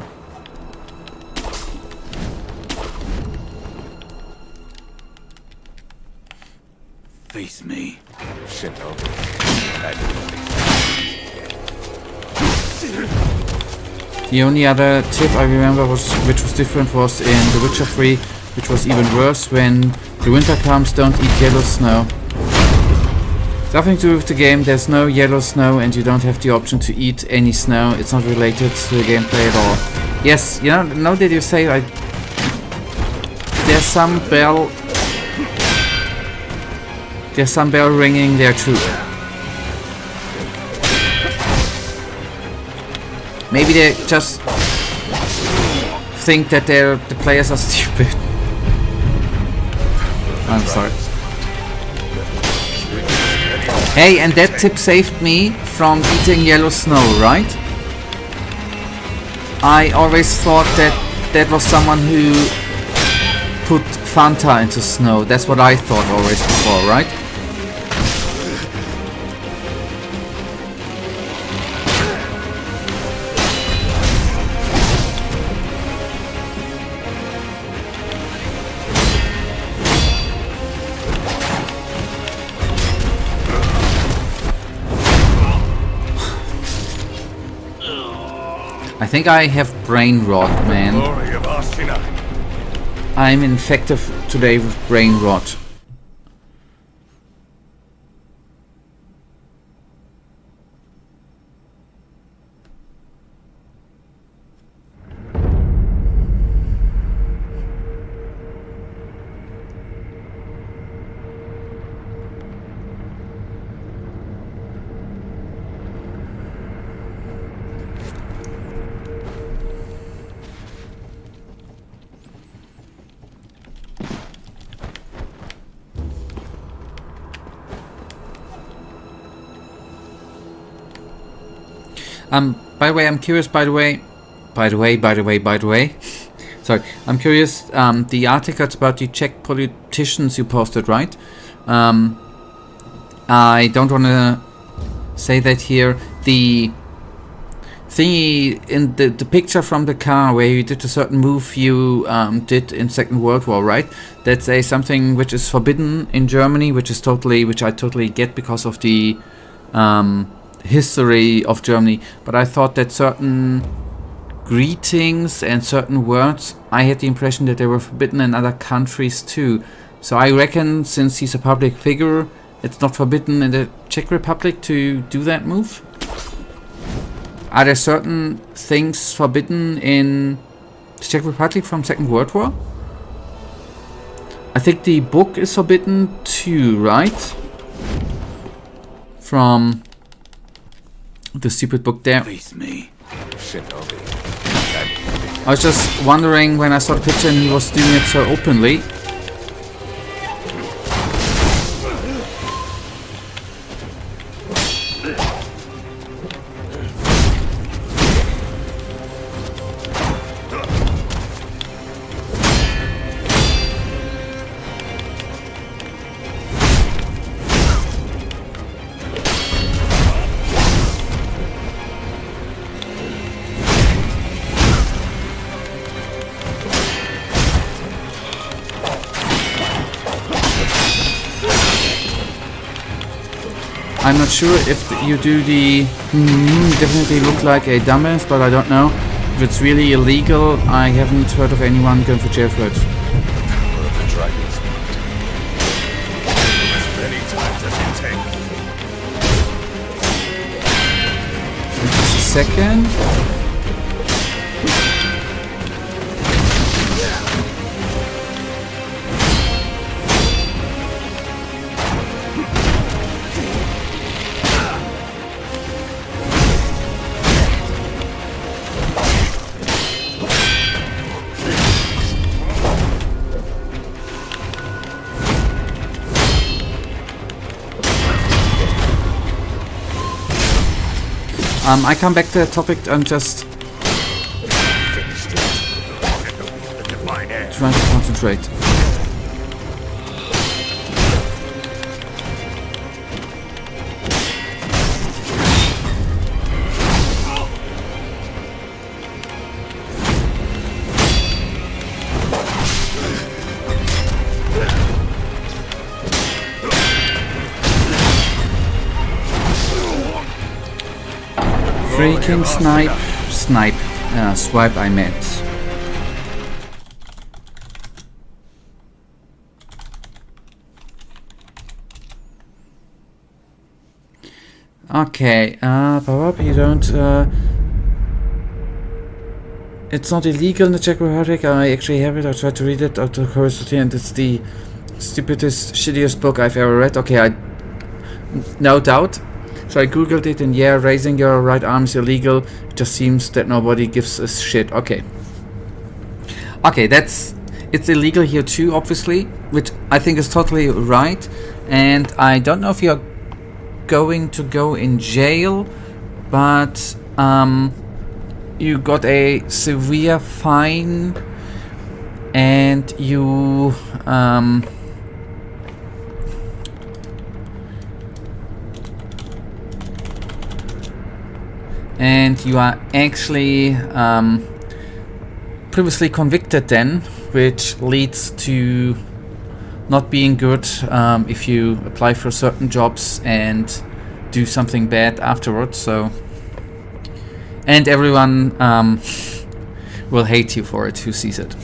Face me. Shinobi. The only other tip I remember which was different was in The Witcher 3, which was even worse. When the winter comes, don't eat yellow snow. It's nothing to do with the game, there's no yellow snow and you don't have the option to eat any snow. It's not related to the gameplay at all. Yes, you know that you say there's some bell ringing there too. Maybe they just think that the players are stupid. I'm sorry. Hey, and that tip saved me from eating yellow snow, right? I always thought that was someone who put Fanta into snow. That's what I thought always before, right? I think I have brain rot, man. Glory of Ashina. I'm infected today with brain rot. By the way, I'm curious, by the way. Sorry, I'm curious, the articles about the Czech politicians you posted, right? I don't want to say that here. The thingy in the picture from the car where you did a certain move you did in Second World War, right? That's something which is forbidden in Germany, which I totally get because of the history of Germany, but I thought that certain greetings and certain words, I had the impression that they were forbidden in other countries too. So I reckon since he's a public figure, it's not forbidden in the Czech Republic to do that move. Are there certain things forbidden in the Czech Republic from Second World War? I think the book is forbidden too, right? From the stupid book there. Face me. Shinobi. I was just wondering when I saw the picture and he was doing it so openly. I'm not sure if you do the definitely look like a dumbass, but I don't know. If it's really illegal, I haven't heard of anyone going for jail for it. Power of the dragon's blood. As many times as it takes. Just a second. I come back to the topic. I'm just Finished it. The Divine Heir. trying to concentrate. Freaking swipe I meant. Okay, you don't, it's not illegal in the Czech Republic. I actually have it. I tried to read it out of curiosity, and it's the stupidest, shittiest book I've ever read. Okay, no doubt. So I googled it, and yeah, raising your right arm is illegal. It just seems that nobody gives a shit. Okay, it's illegal here too, obviously, which I think is totally right. And I don't know if you're going to go in jail, but you got a severe fine, and you are actually previously convicted then, which leads to not being good if you apply for certain jobs and do something bad afterwards. So, and everyone will hate you for it who sees it.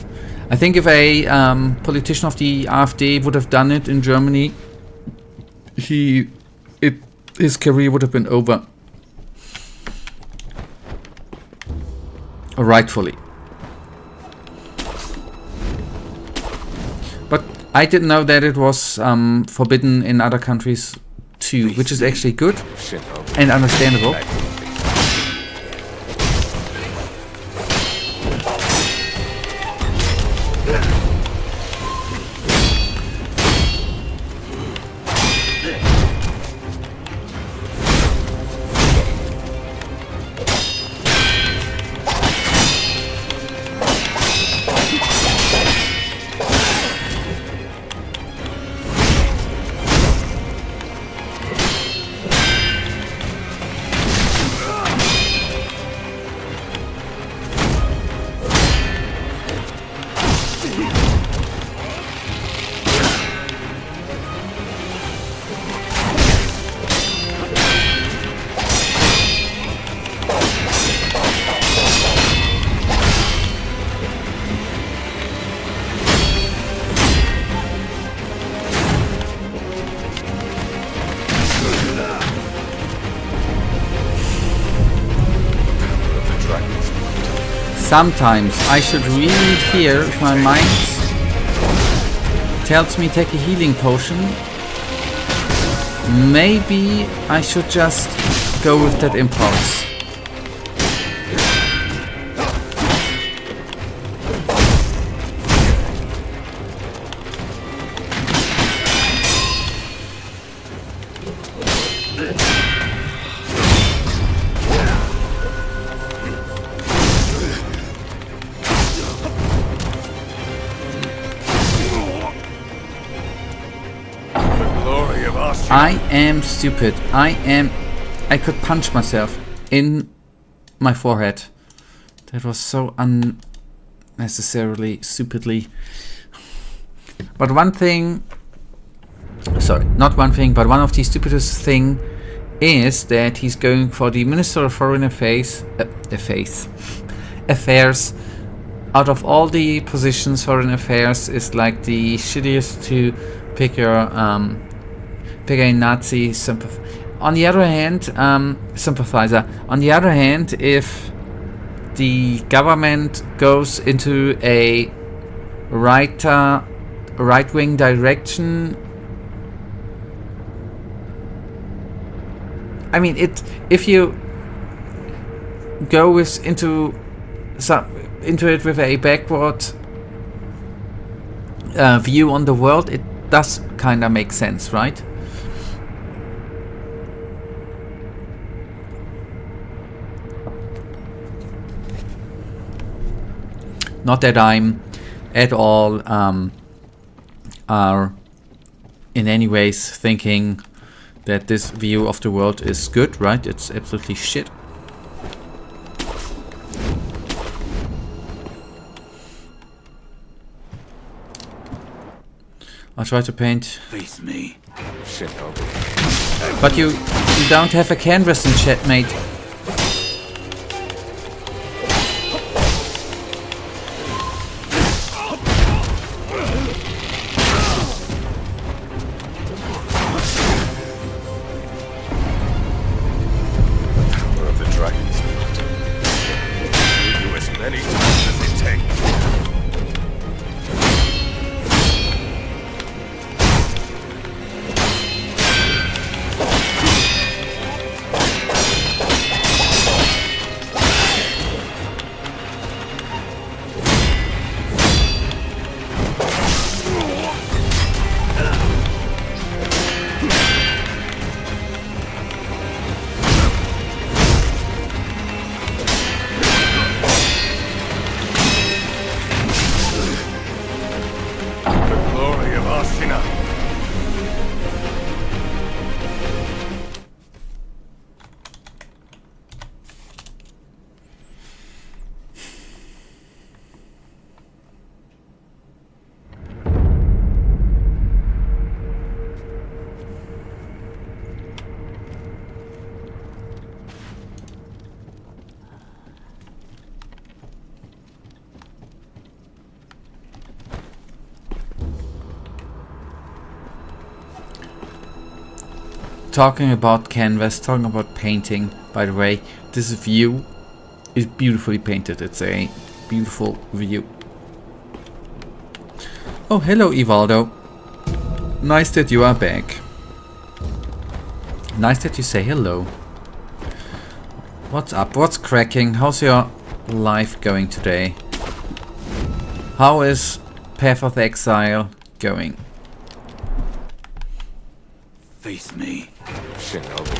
I think if a politician of the AfD would have done it in Germany, his career would have been over. Rightfully. But I didn't know that it was forbidden in other countries too, which is actually good Shinobi. and understandable. Sometimes I should really hear if my mind tells me take a healing potion. Maybe I should just go with that impulse. I am stupid. I could punch myself in my forehead. That was so unnecessarily, stupidly. But one thing, sorry, not one thing, but one of the stupidest thing is that he's going for the Minister of Foreign Affairs. Affairs. Out of all the positions, Foreign Affairs is like the shittiest to pick a Nazi sympathizer. On the other hand, sympathizer. On the other hand, if the government goes into a right-wing direction, I mean, if you go into it with a backward view on the world, it does kind of make sense, right? Not that I'm at all are in any ways thinking that this view of the world is good, right? It's absolutely shit. I'll try to paint. Face me. Shinobi. But you don't have a canvas in chat, mate. Talking about canvas, talking about painting, by the way, this view is beautifully painted. It's a beautiful view. Oh, hello, Ivaldo. Nice that you are back. Nice that you say hello. What's up? What's cracking? How's your life going today? How is Path of Exile going? Face me. Shinobi.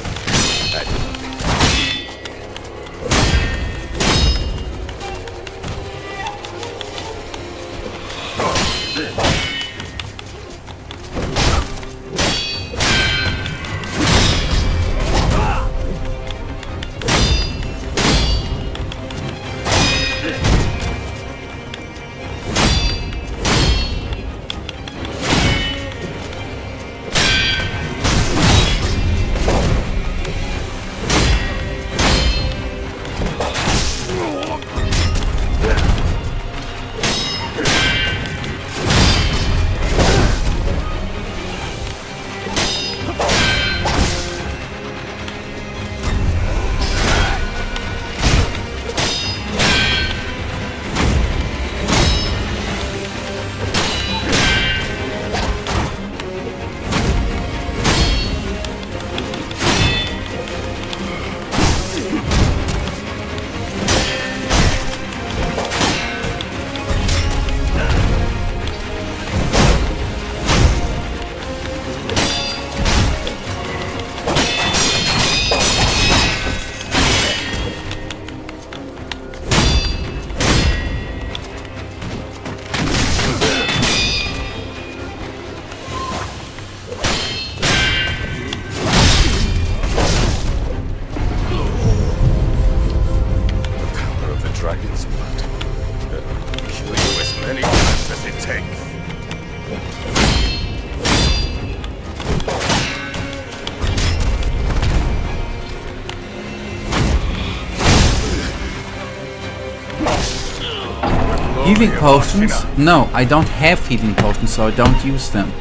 Healing potions? No, I don't have healing potions, so I don't use them.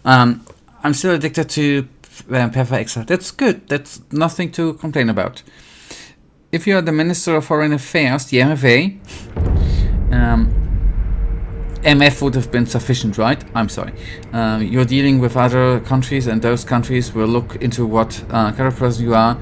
I'm still addicted to Pfeffer Extra. That's good. That's nothing to complain about. If you are the Minister of Foreign Affairs, the MFA, MF would have been sufficient, right? I'm sorry. You're dealing with other countries, and those countries will look into what kind of person you are,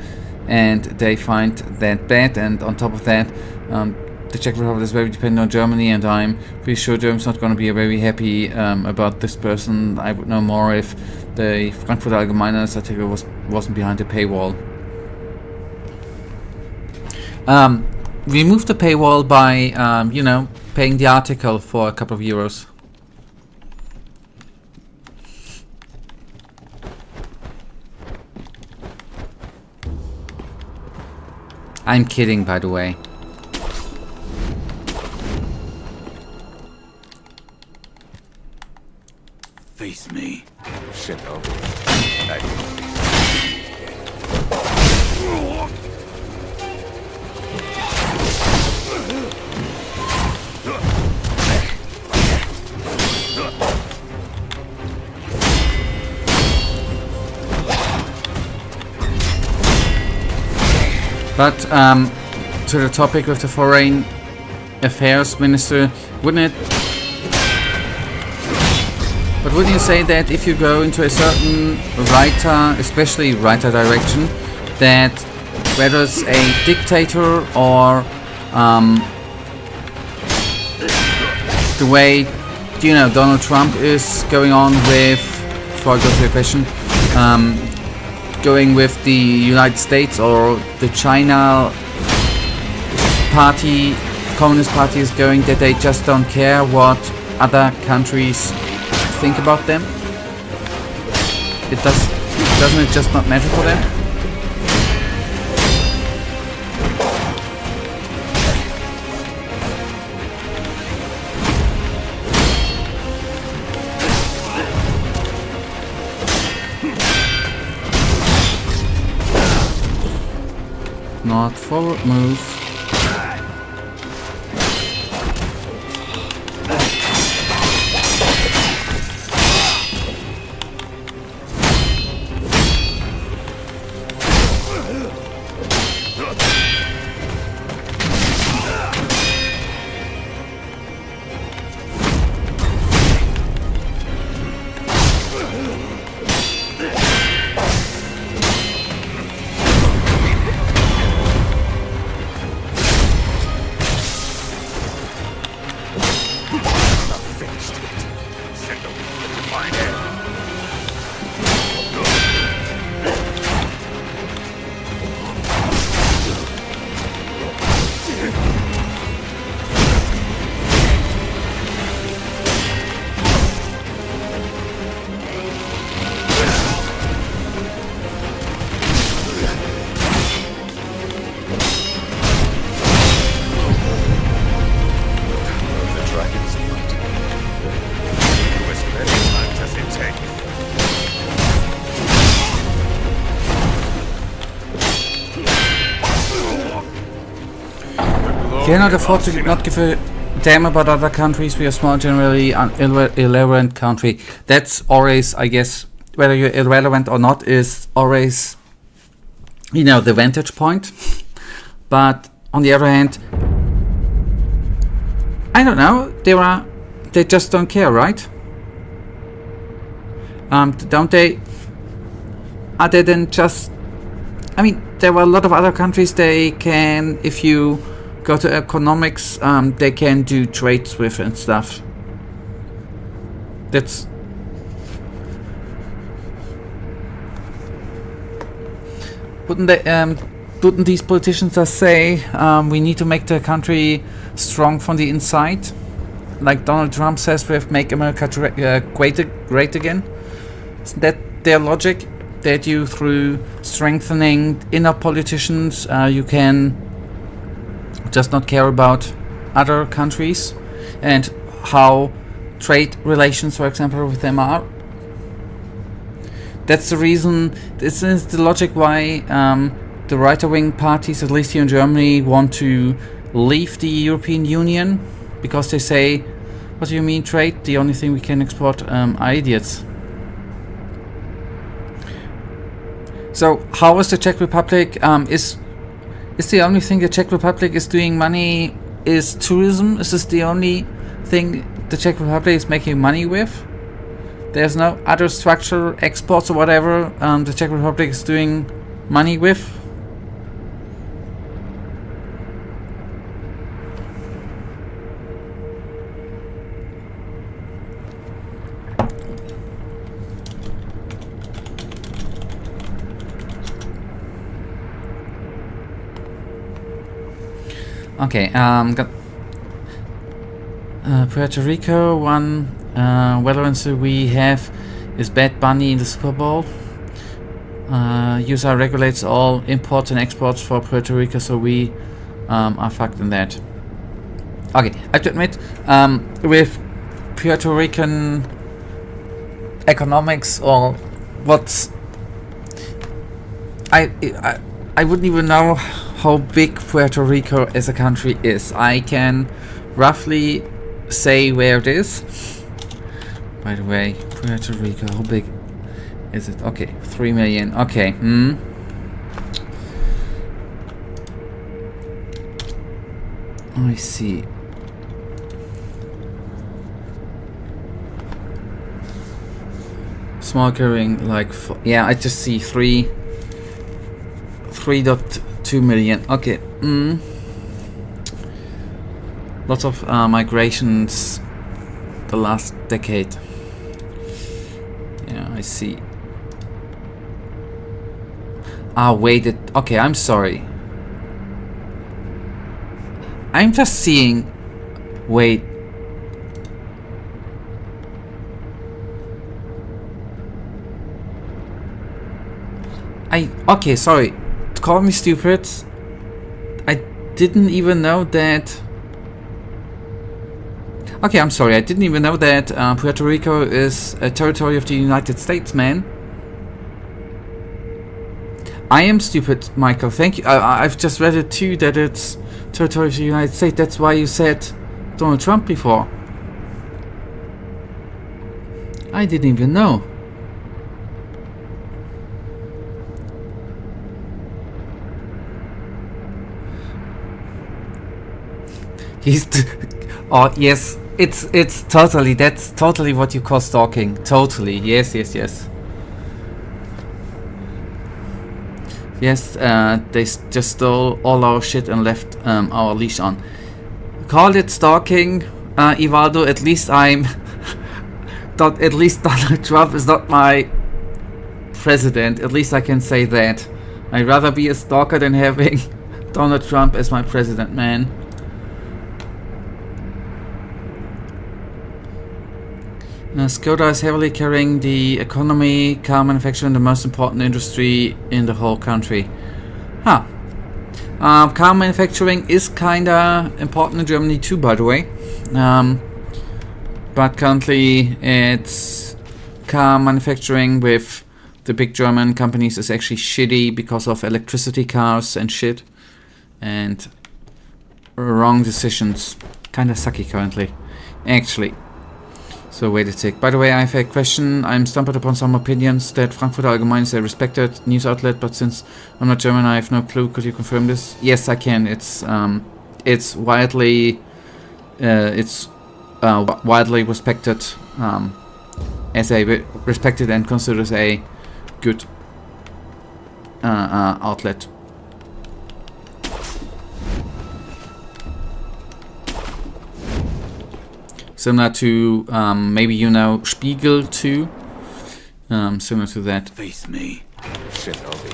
and they find that bad. And on top of that, the Czech Republic is very dependent on Germany, and I'm pretty sure Germany's not going to be very happy about this person. I would know more if the Frankfurter Allgemeine article wasn't behind the paywall. Remove the paywall by, you know, paying the article for a couple of euros. I'm kidding, by the way. Face me. Shinobi. But to the topic with the Foreign Affairs Minister, wouldn't you say that if you go into a certain writer, especially writer direction, that whether it's a dictator or the way, you know, Donald Trump is going on with, before I go to your question, going with the United States, or the China party, Communist Party is going, that they just don't care what other countries think about them? Doesn't it just not matter for them? Not forward move. Cannot afford to not give a damn about other countries. We are small, generally irrelevant country. That's always, I guess, whether you're irrelevant or not, is always, you know, the vantage point. But on the other hand, I don't know. They just don't care, right? Don't they? Are they then just? I mean, there are a lot of other countries they can, if you go to economics, they can do trades with and stuff. That's wouldn't these politicians just say we need to make the country strong from the inside, like Donald Trump says with "Make America great again"? Isn't that their logic? That you, through strengthening inner politicians, you can just not care about other countries and how trade relations, for example, with them are. That's the reason. This is the logic why the right-wing parties, at least here in Germany, want to leave the European Union because they say, what do you mean trade? The only thing we can export are idiots. So how is the Czech Republic? Is the only thing the Czech Republic is doing money is tourism? Is this the only thing the Czech Republic is making money with? There's no other structural exports or whatever the Czech Republic is doing money with? Okay, got Puerto Rico. One relevance we have is Bad Bunny in the Super Bowl. USA regulates all imports and exports for Puerto Rico, so we are fucked in that. Okay, I have to admit, with Puerto Rican economics or what's I wouldn't even know how big Puerto Rico as a country is. I can roughly say where it is. By the way, Puerto Rico, how big is it? Okay, 3 million. Okay. I see. Small carrying like yeah, I just see 3.2 million. Okay. Lots of migrations the last decade. Yeah, I see. Wait, okay, I'm sorry. I'm just seeing. Wait. Okay, sorry. Call me stupid. I didn't even know that. Okay, I'm sorry. I didn't even know that Puerto Rico is a territory of the United States, man. I am stupid, Michael. Thank you. I've just read it too, that it's territory of the United States. That's why you said Donald Trump before. I didn't even know. Oh yes, it's totally, that's totally what you call stalking. Totally, yes. Yes, they just stole all our shit and left our leash on. Call it stalking, Ivaldo. At least at least Donald Trump is not my president. At least I can say that. I'd rather be a stalker than having Donald Trump as my president, man. Skoda is heavily carrying the economy, car manufacturing, the most important industry in the whole country. Car manufacturing is kinda important in Germany too, by the way. But currently it's car manufacturing with the big German companies is actually shitty because of electricity cars and shit. And wrong decisions. Kinda sucky currently. Actually. So wait a sec. By the way, I have a question. I'm stumbled upon some opinions that Frankfurter Allgemein is a respected news outlet, but since I'm not German, I have no clue. Could you confirm this? Yes, I can. It's widely widely respected as a respected and considered as a good outlet. Similar to, maybe you know, Spiegel too. Similar to that. Face me. Shinobi.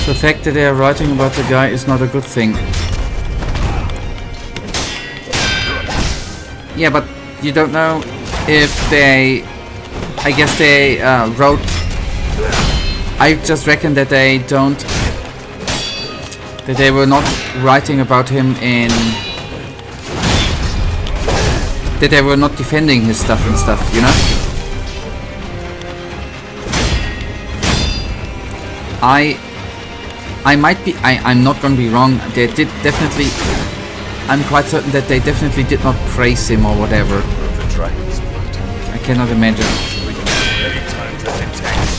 The fact that they are writing about the guy is not a good thing. Yeah, but you don't know if they... I guess they wrote... I just reckon that they don't That they were not writing about him in... That they were not defending his stuff and stuff, you know? I might be... I'm not gonna be wrong. They did definitely... I'm quite certain that they definitely did not praise him or whatever. The dragon's blood. I cannot imagine. Many times as intense.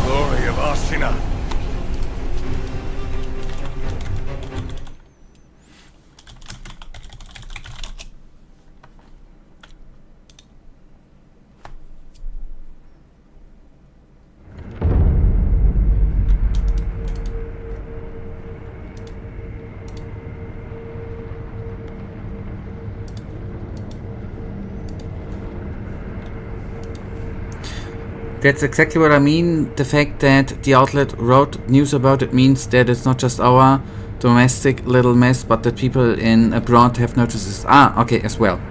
Glory of Ashina. That's exactly what I mean. The fact that the outlet wrote news about it means that it's not just our domestic little mess, but that people in abroad have noticed this. Ah, okay, as well.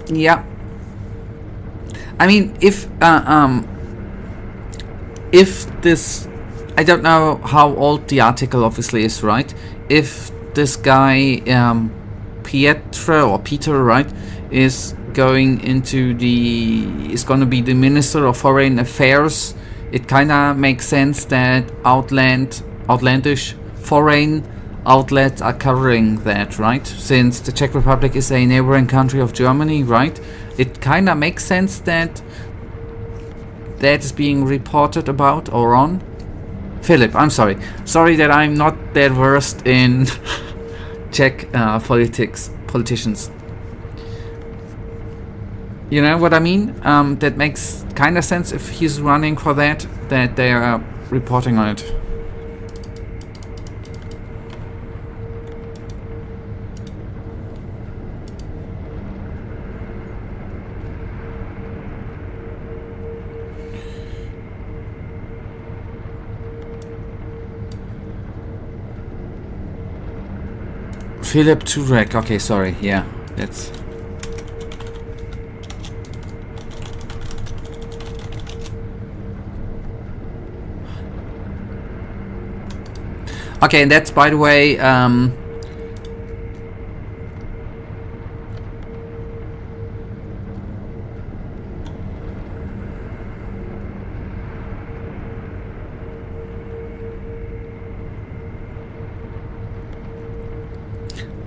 Yeah. I mean, if this, I don't know how old the article obviously is, right? If this guy, Pietro or Peter, right, is going into is going to be the Minister of Foreign Affairs, it kind of makes sense that outlandish foreign outlets are covering that, right? Since the Czech Republic is a neighboring country of Germany, right? It kind of makes sense that that is being reported about or on. Philip, I'm sorry. Sorry that I'm not that versed in Czech politicians. You know what I mean? That makes kind of sense if he's running for that they are reporting on it. Philip Turek, okay, sorry, yeah, that's... Okay, and that's, by the way,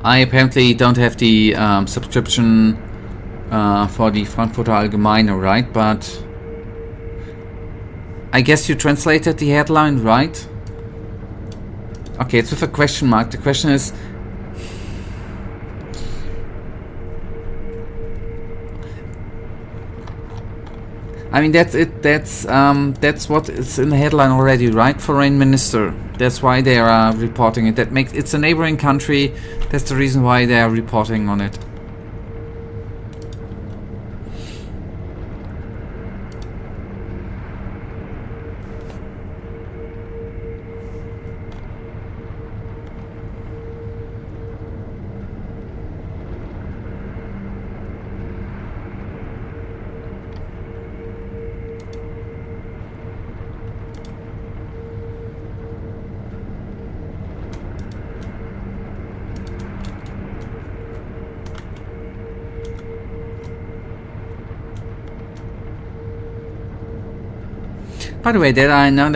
I apparently don't have the subscription for the Frankfurter Allgemeine, right? But I guess you translated the headline, right? Okay, it's with a question mark. The question is... I mean, that's it. That's what is in the headline already, right? Foreign Minister. That's why they are reporting it. That makes it's a neighboring country. That's the reason why they are reporting on it. By the way, now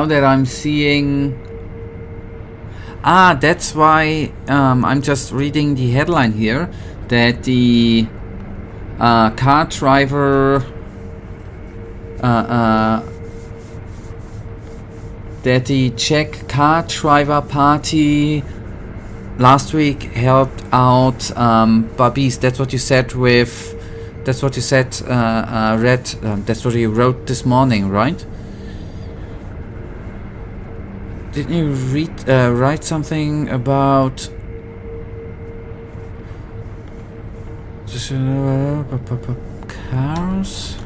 that I'm seeing, that's why I'm just reading the headline here that the car driver that the Czech car driver party last week helped out Babis. That's what you said with. That's what you said, that's what you wrote this morning, right? Didn't you write something about cars?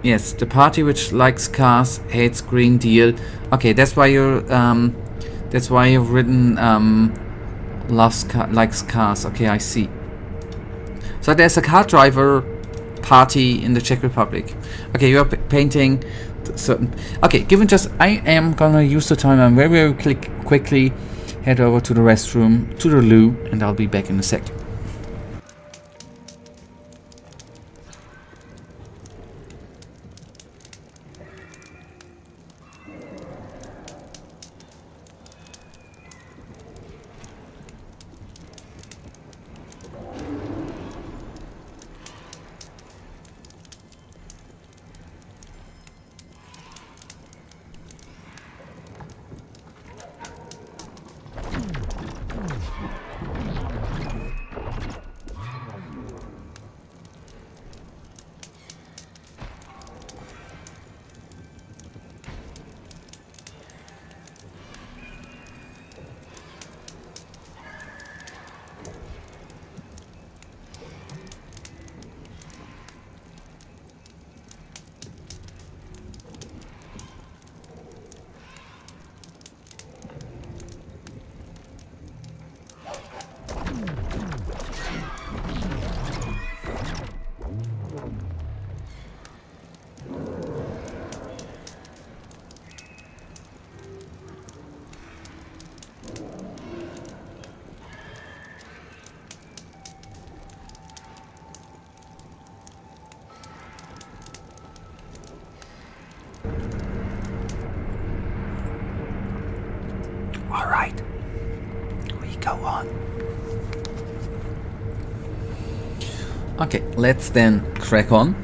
Yes, the party which likes cars hates Green Deal. Okay, that's why you've written likes cars. Okay, I see. So there's a car driver party in the Czech Republic. Okay, you are painting certain. Okay, given just I am gonna use the time. I'm very quickly head over to the restroom, to the loo, and I'll be back in a sec. Alright, we go on. Okay, let's then crack on.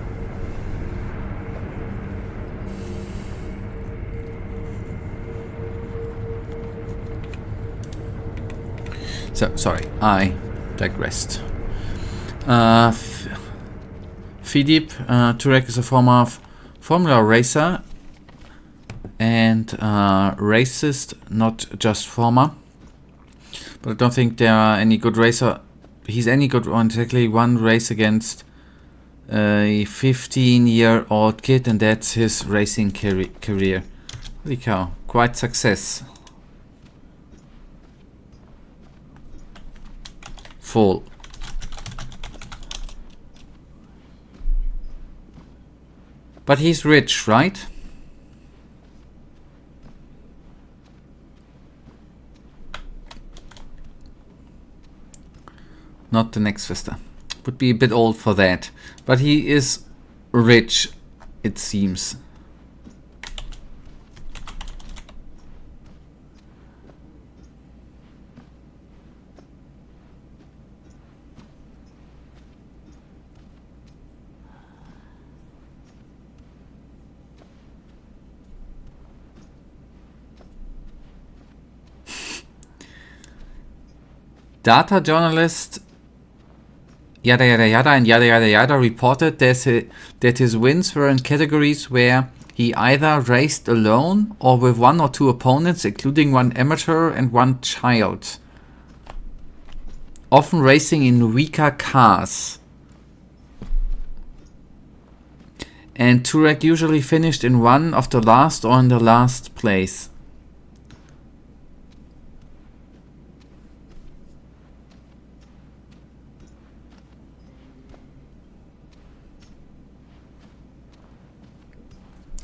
So, sorry, I digressed. Philippe Turek is a former Formula racer and racist, not just former. But I don't think there are any good racer. He's any good on exactly one race against a 15-year-old kid, and that's his racing career. Holy cow, quite success. Full. But he's rich, right? Not the next Vista. Would be a bit old for that. But he is rich, it seems. Data journalist yada yada yada and yada yada yada reported that his wins were in categories where he either raced alone or with one or two opponents, including one amateur and one child. Often racing in weaker cars. And Turek usually finished in one of the last or in the last place.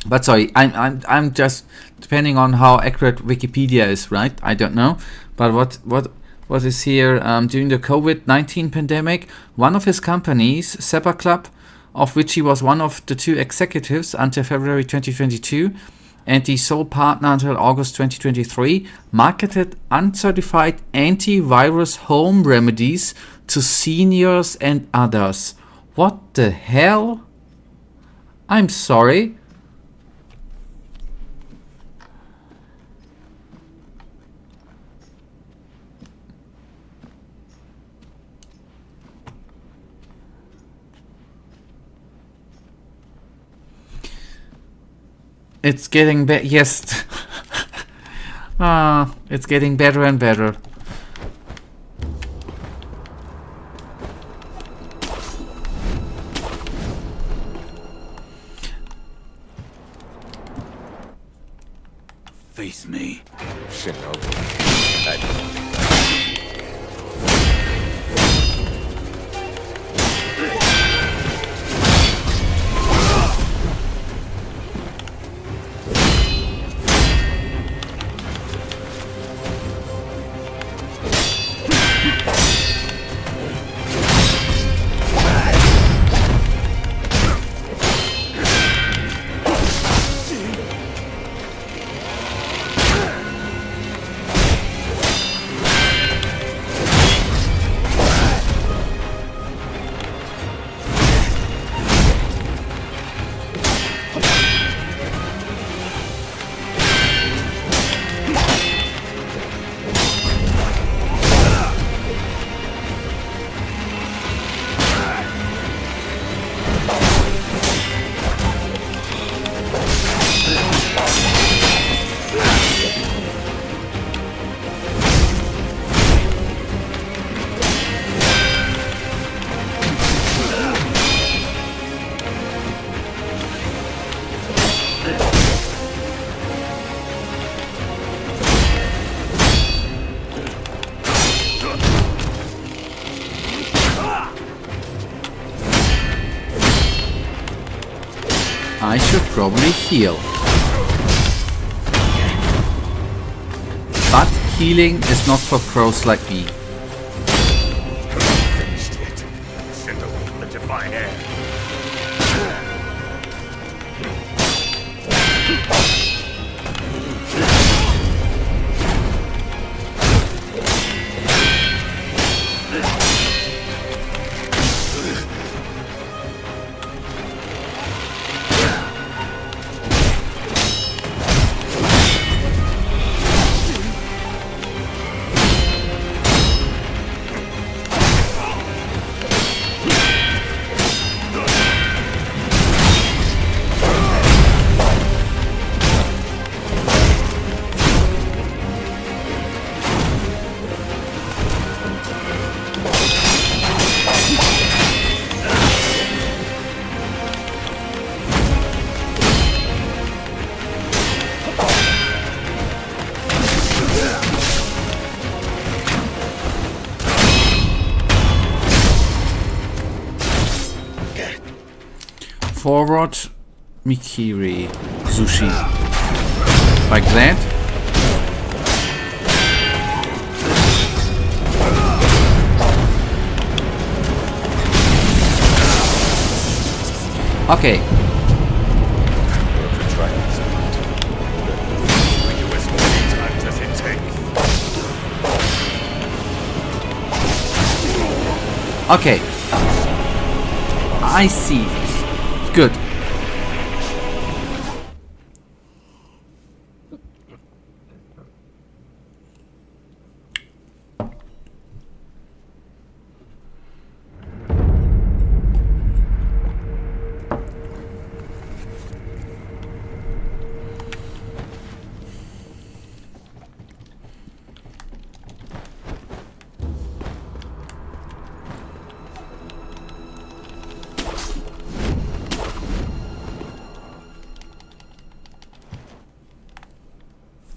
But sorry, I'm just depending on how accurate Wikipedia is, right? I don't know. But what is here during the COVID-19 pandemic? One of his companies, Seppa Club, of which he was one of the two executives until February 2022, and the sole partner until August 2023, marketed uncertified antivirus home remedies to seniors and others. What the hell? I'm sorry. It's getting better. Yes. It's getting better and better. Face me. Shinobi. I don't think I should probably heal. But healing is not for pros like me. finished it. Sengoku, the Divine Heir. Forward Mikiri Sushi. Like that. Okay. The dragon's blood. Will you as many times as it takes? Okay. I see. Good.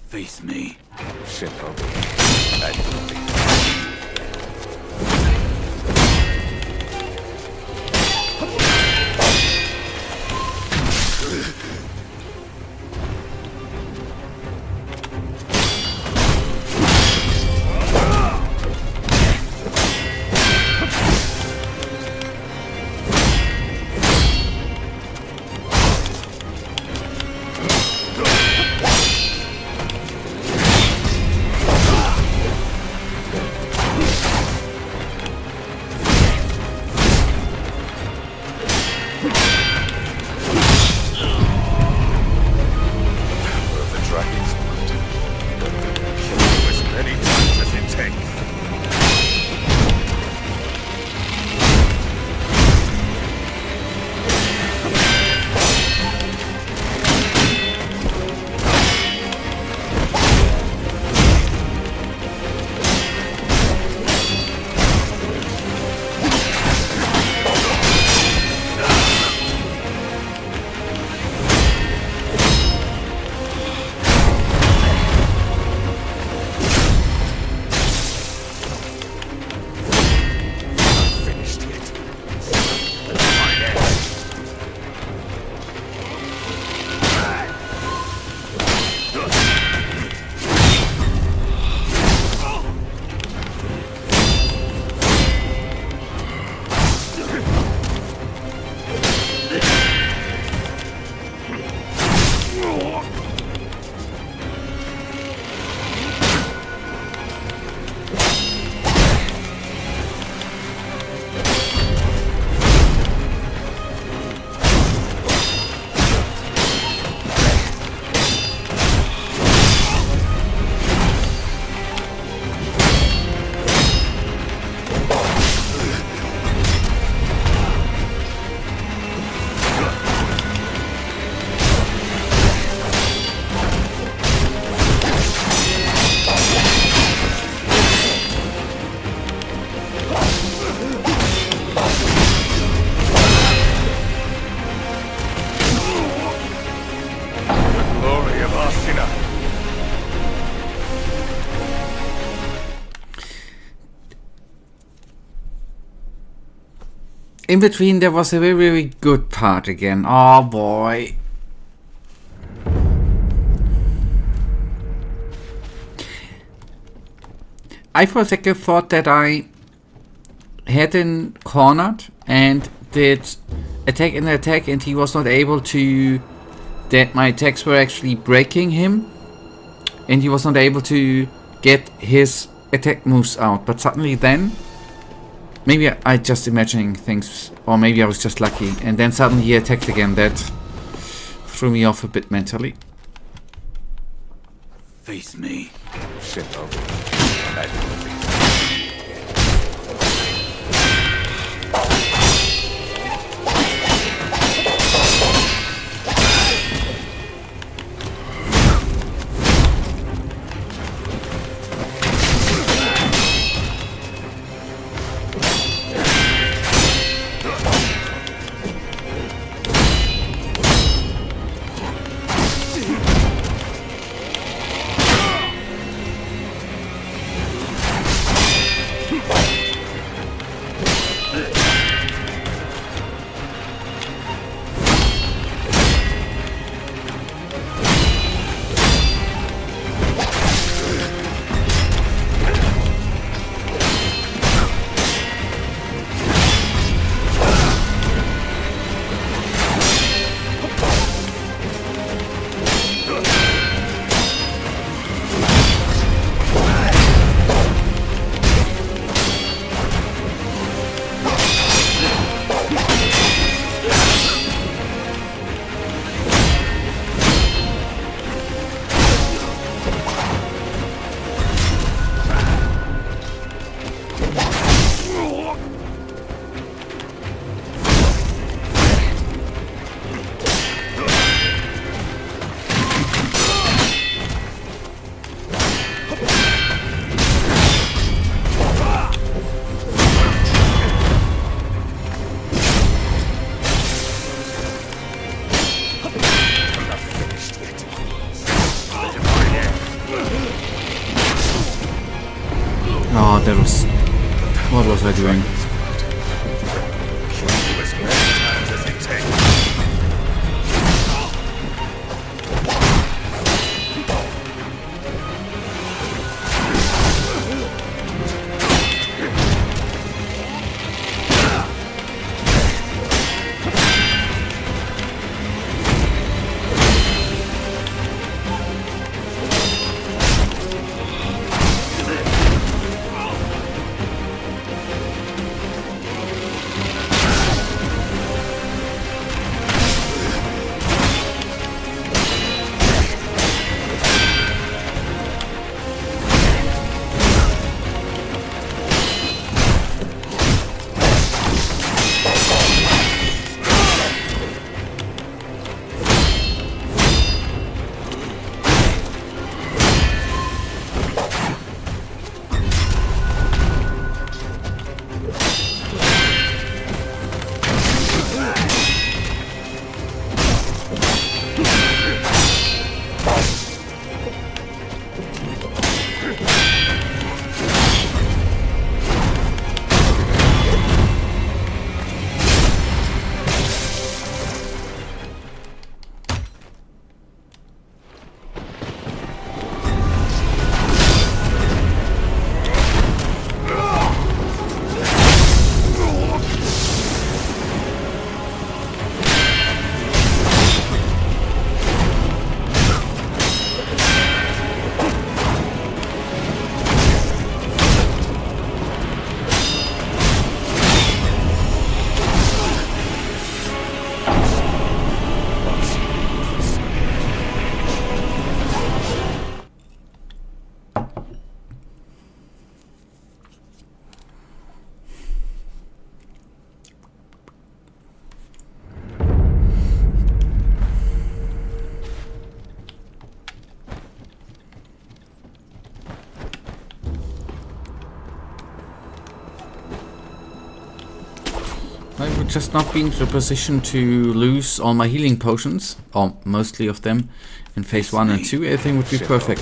Face me. Shinobi. I don't think Glory of Ashina. In between, there was a very, very good part again. Oh boy. I for a second thought that I had him cornered and did attack and attack, and he was not able to. That my attacks were actually breaking him, and he was not able to get his attack moves out. But suddenly then, maybe I just imagining things, or maybe I was just lucky, and then suddenly he attacked again. That threw me off a bit mentally. Face me. Shinobi. Magnificent. Oh, that was... What was I doing? I would just not be in the position to lose all my healing potions, or mostly of them, in phase 1 and 2. Everything would be perfect.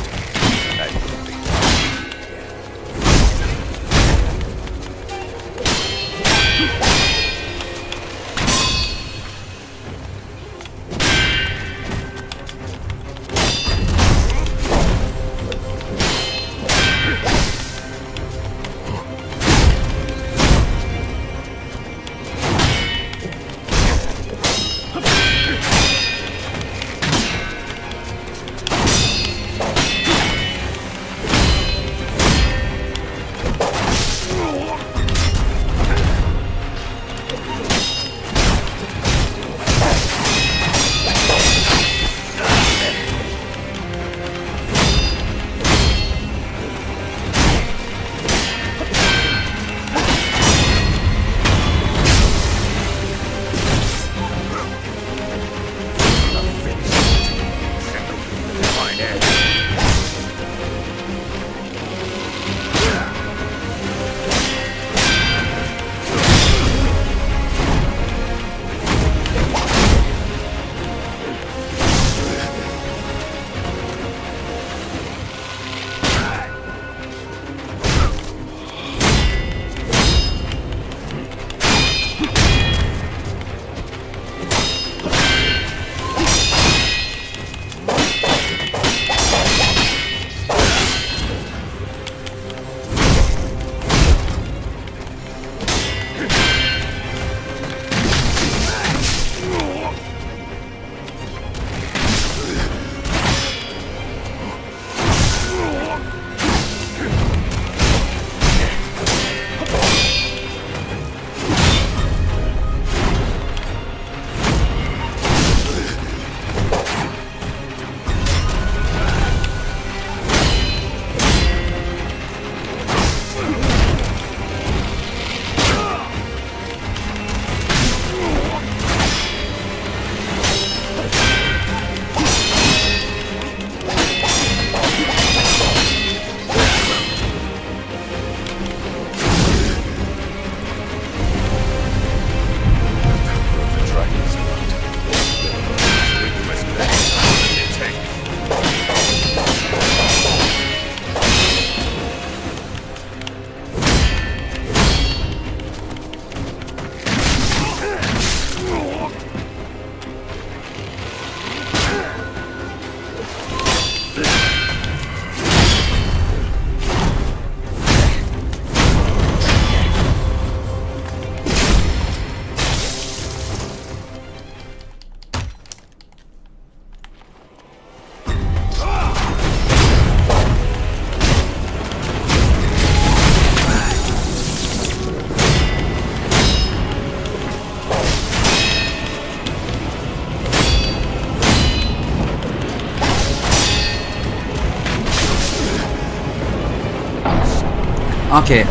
Okay,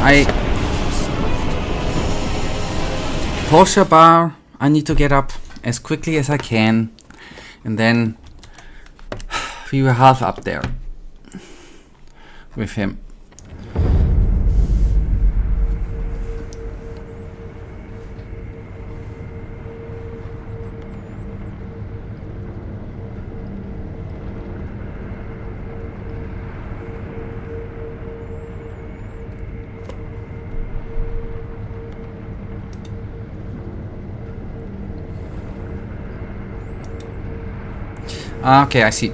Porsche bar, I need to get up as quickly as I can, and then we were half up there with him. Okay, I see.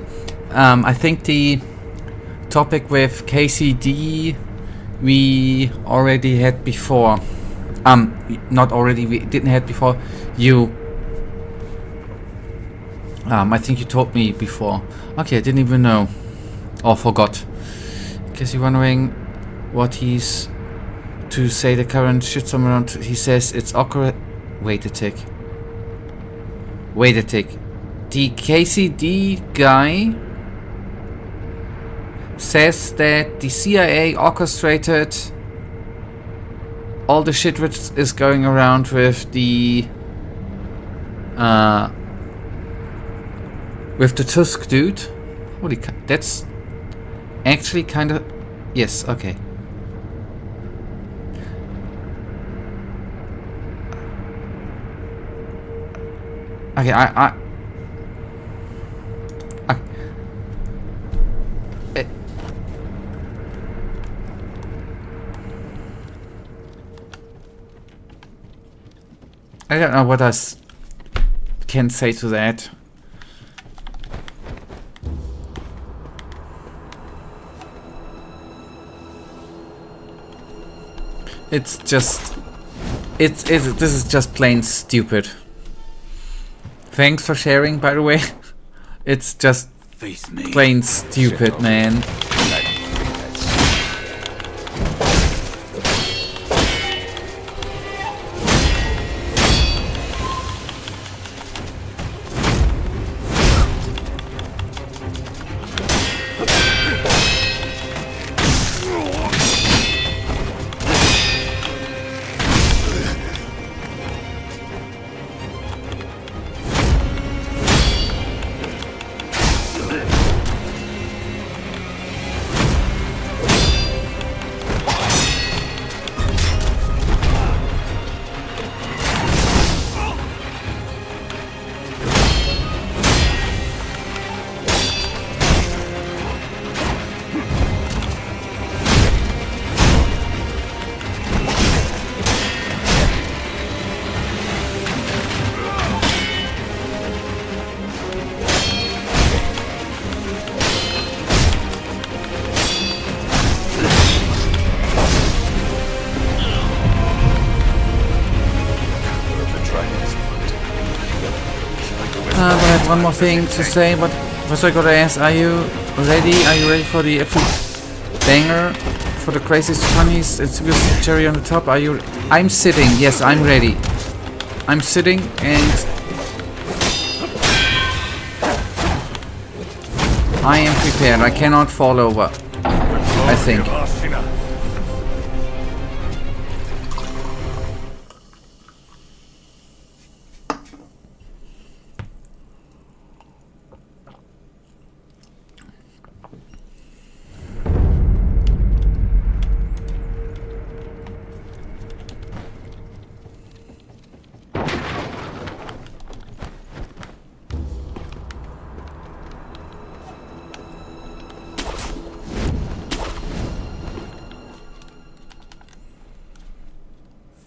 I think the topic with KCD we already had before. Not already, we didn't have before. I think you told me before. Okay, I didn't even know. Or forgot. Because you're wondering what he's to say the current shitstorm around. He says it's awkward. Wait a tick. The KCD guy says that the CIA orchestrated all the shit which is going around with the Tusk dude. Holy cow, that's actually kind of... Yes, okay. Okay, I don't know what I can say to that. It's just... this is just plain stupid. Thanks for sharing, by the way. It's just Face me. plain stupid, man. But I have one more thing to say. What was I gonna ask? Are you ready? Are you ready for the absolute banger? For the craziest, funniest, and sweetest cherry on the top? Are you? I'm sitting. Yes, I'm ready. I'm sitting and I am prepared. I cannot fall over. I think.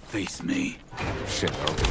Face me. Shinobi.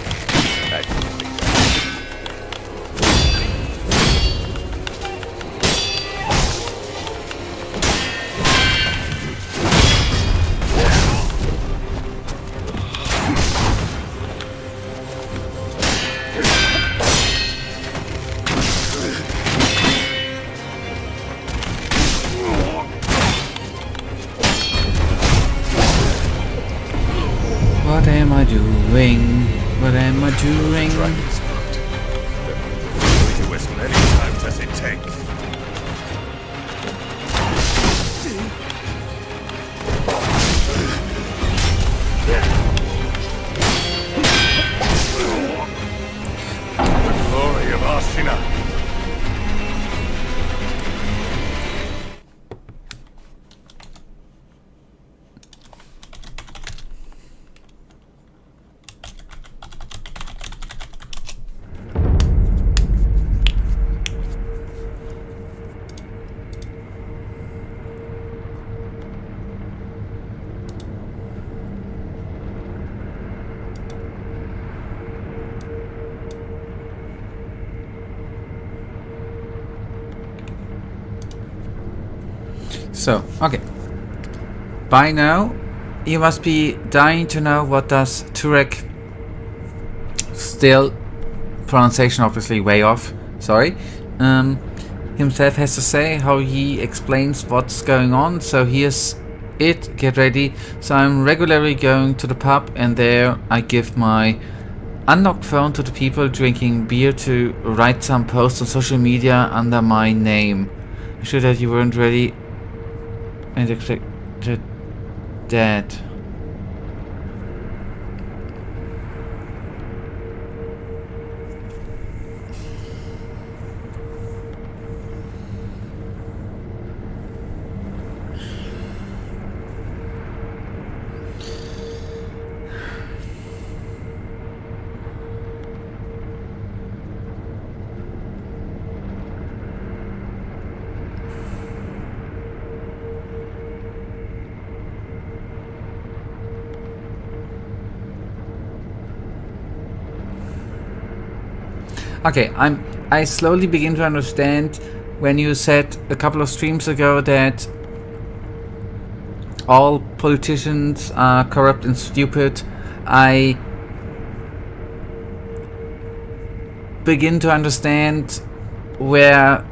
What am I doing? What am I doing? Dragon's blood. Do as many times as it takes. The glory of Ashina. So, okay. By now, you must be dying to know what does Turek, still pronunciation obviously way off, sorry, himself has to say, how he explains what's going on. So here's it, get ready. So I'm regularly going to the pub and there I give my unlocked phone to the people drinking beer to write some posts on social media under my name. I'm sure that you weren't ready and expected that. Okay, I slowly begin to understand when you said a couple of streams ago that all politicians are corrupt and stupid. I begin to understand with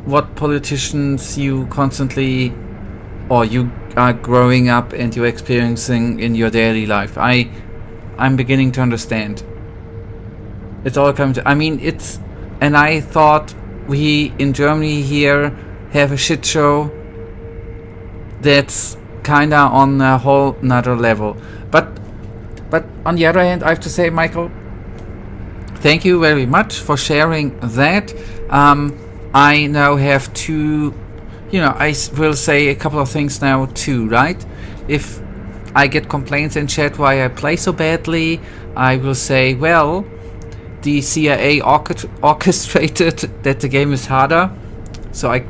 what politicians you constantly, or you are growing up and you're experiencing in your daily life. I'm beginning to understand. It's all coming to, I mean, and I thought we in Germany here have a shit show that's kinda on a whole nother level. But on the other hand, I have to say, Michael, thank you very much for sharing that. I now have to, I will say a couple of things now too, right? If I get complaints in chat why I play so badly, I will say, well, the CIA orchestrated that the game is harder, so I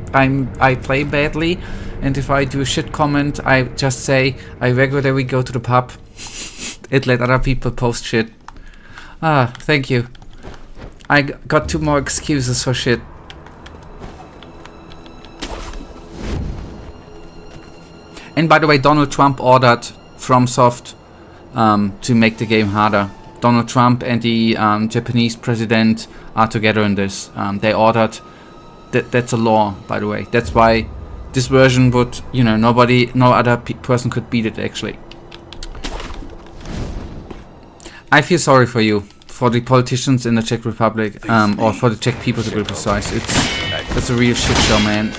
play badly. And if I do a shit comment, I just say I regularly go to the pub and let other people post shit. Thank you. I got 2 more excuses for shit. And by the way, Donald Trump ordered FromSoft to make the game harder. Donald Trump and the Japanese president are together in this. They ordered that's a law, by the way. That's why this version would, no other person could beat it, actually. I feel sorry for you, for the politicians in the Czech Republic, or for the Czech people to be precise. It's a real shit show, man.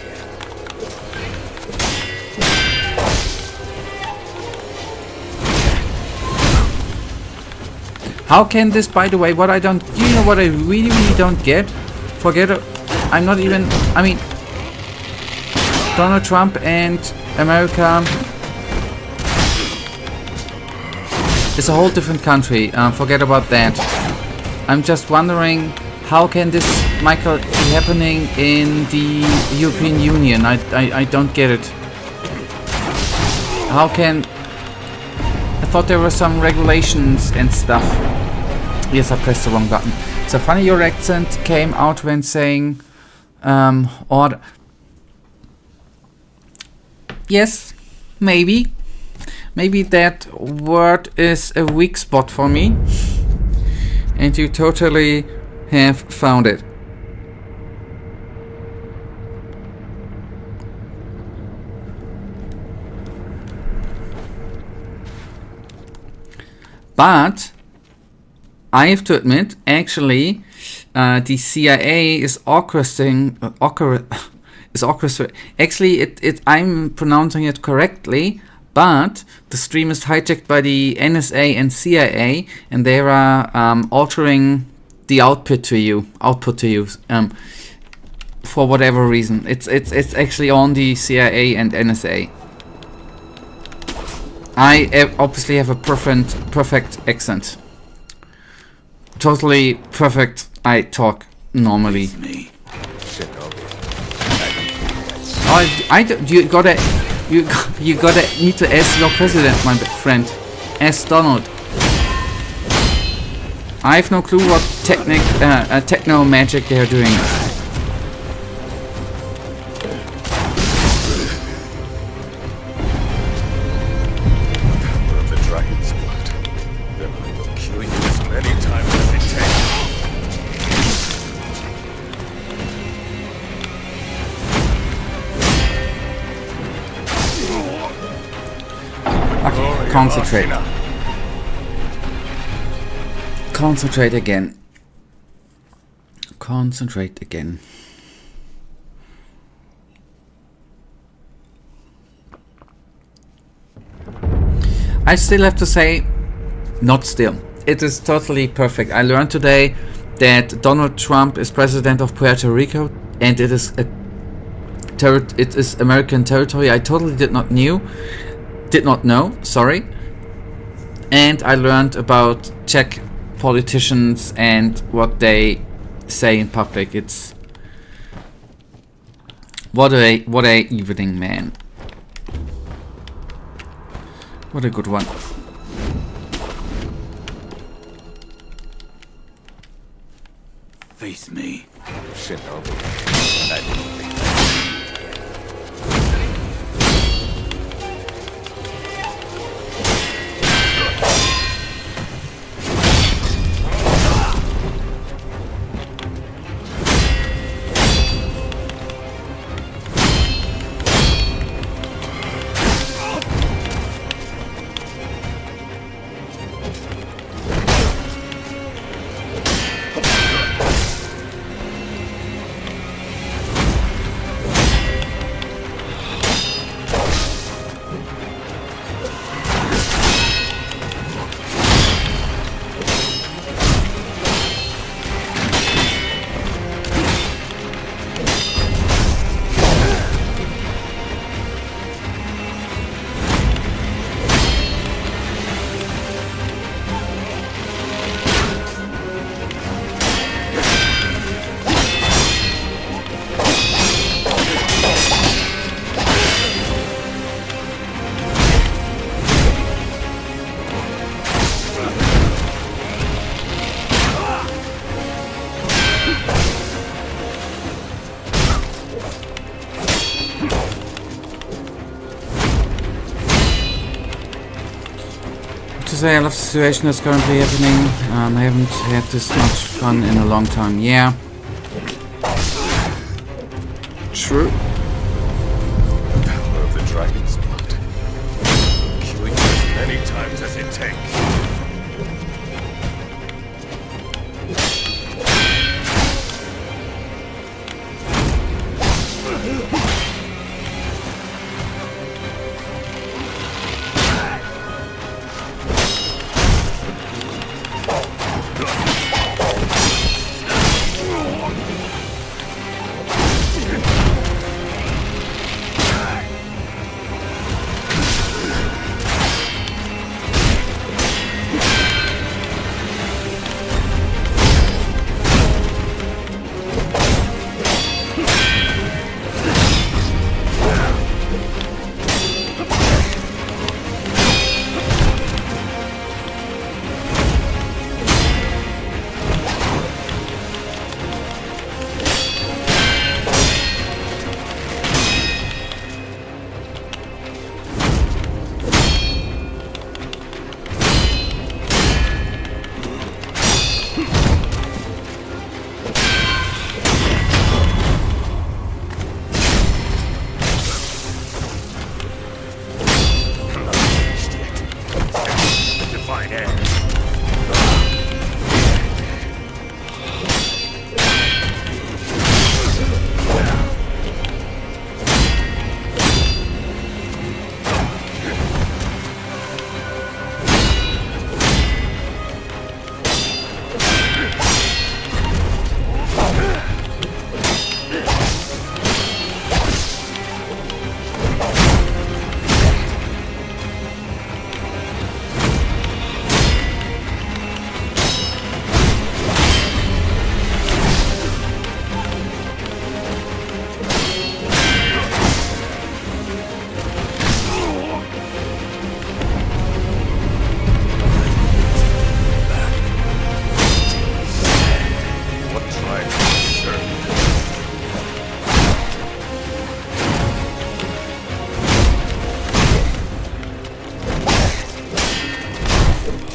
How can this, by the way, what I really don't get? I'm not even, Donald Trump and America is a whole different country. Forget about that. I'm just wondering, how can this, Michael, be happening in the European Union? I don't get it. How can... I thought there were some regulations and stuff. Yes, I pressed the wrong button. So funny your accent came out when saying order. Yes, maybe. Maybe that word is a weak spot for me. And you totally have found it. But I have to admit, actually, the CIA is orchestrating. Actually, I'm pronouncing it correctly, but the stream is hijacked by the NSA and CIA, and they are altering the output to you, for whatever reason. It's actually on the CIA and NSA. I obviously have a perfect accent. Totally perfect. I talk normally. Me. You gotta need to ask your president, my friend. Ask Donald. I have no clue what techno magic they are doing. Concentrate. Concentrate again. Concentrate again. I still have to say, not still. It is totally perfect. I learned today that Donald Trump is president of Puerto Rico, and it is American territory. I totally did not know, sorry. And I learned about Czech politicians and what they say in public. It's what a evening, man. What a good one. Face me. Shinobi. I didn't think I love the situation that's currently happening. I haven't had this much fun in a long time. Yeah. True. power of the dragon's blood. Killing you as many times as it takes. Divine Heir.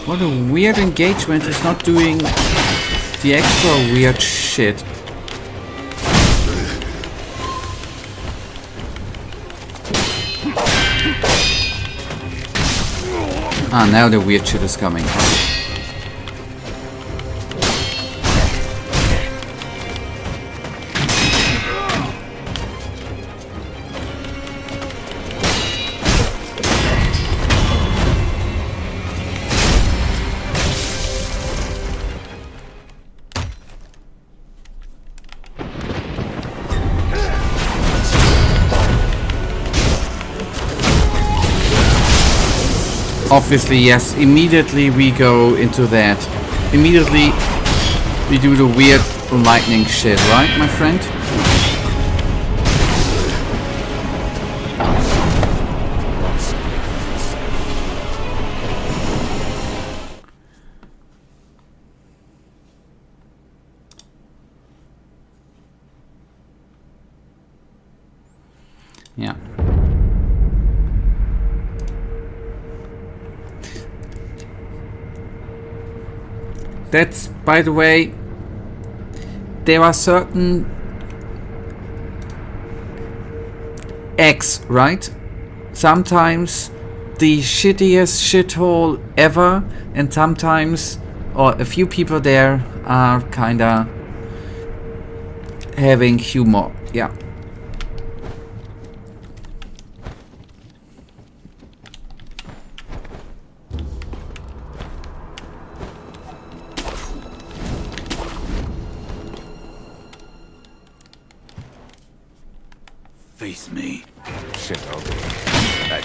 What a weird engagement. It's not doing the extra weird shit. Ah, now the weird shit is coming. Obviously, yes, immediately we go into that. Immediately we do the weird lightning shit, right, my friend? Yeah. That's, by the way, there are certain eggs, right? Sometimes the shittiest shithole ever, and sometimes, or a few people there are kinda having humor. Yeah. Face me. Shinobi. That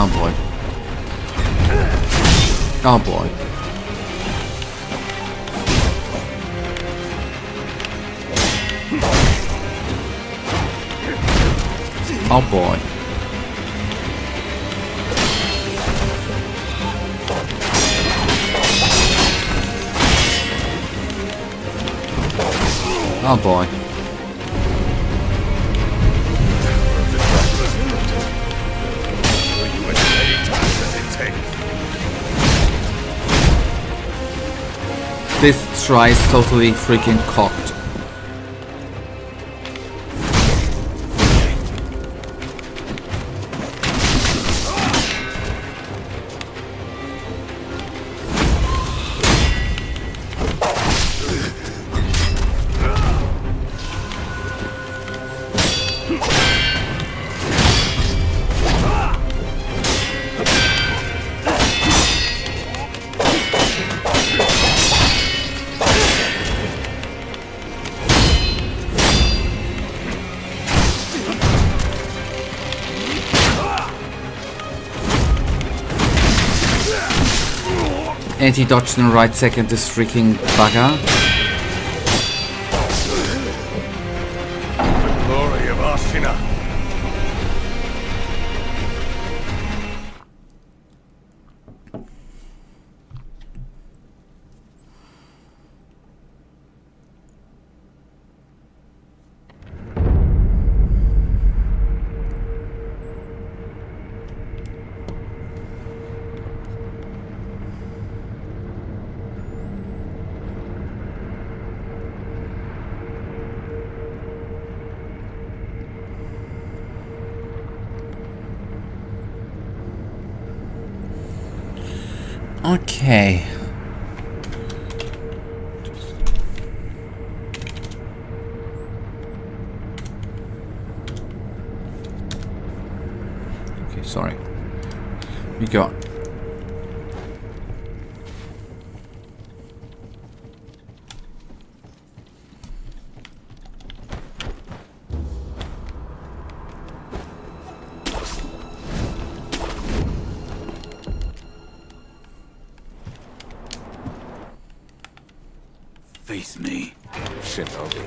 Oh boy. Oh boy. Oh boy. Oh boy. you as many times as it takes. This try is totally freaking cocked. And he dodged in the right second, this freaking bugger. The glory of Ashina. Okay. Okay, sorry. We got Face me. Shinobi.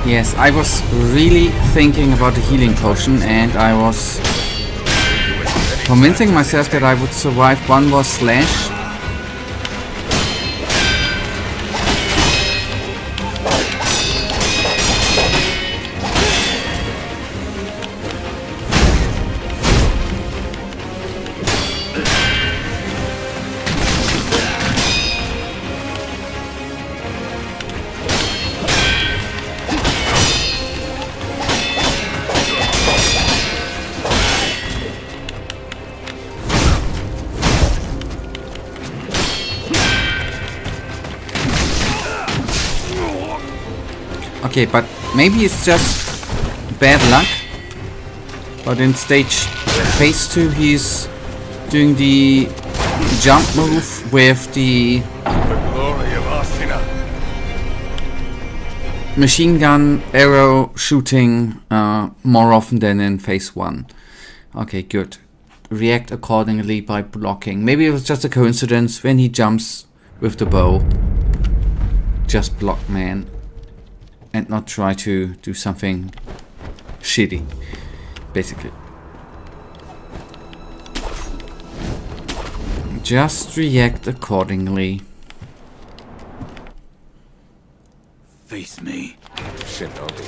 Yes, I was really thinking about the healing potion, and I was convincing myself that I would survive one more slash. Okay, but maybe it's just bad luck. But in phase 2 he's doing the jump move with the Glory of Ashina. machine gun arrow shooting more often than in phase 1. Okay, good. React accordingly by blocking. Maybe it was just a coincidence when he jumps with the bow. Just block, man. And not try to do something shitty, basically. Just react accordingly. Face me. Shinobi.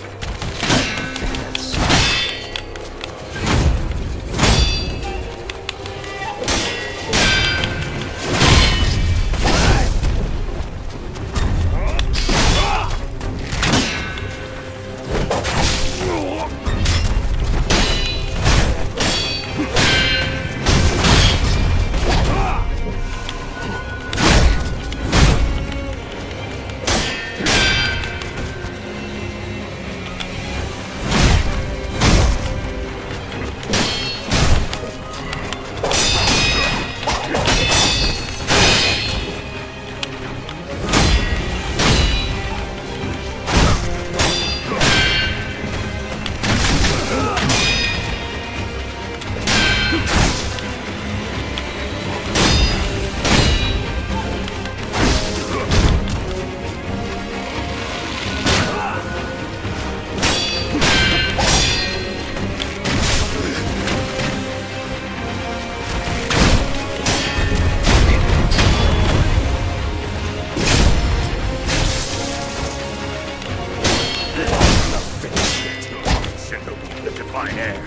Sengoku, the Divine Heir.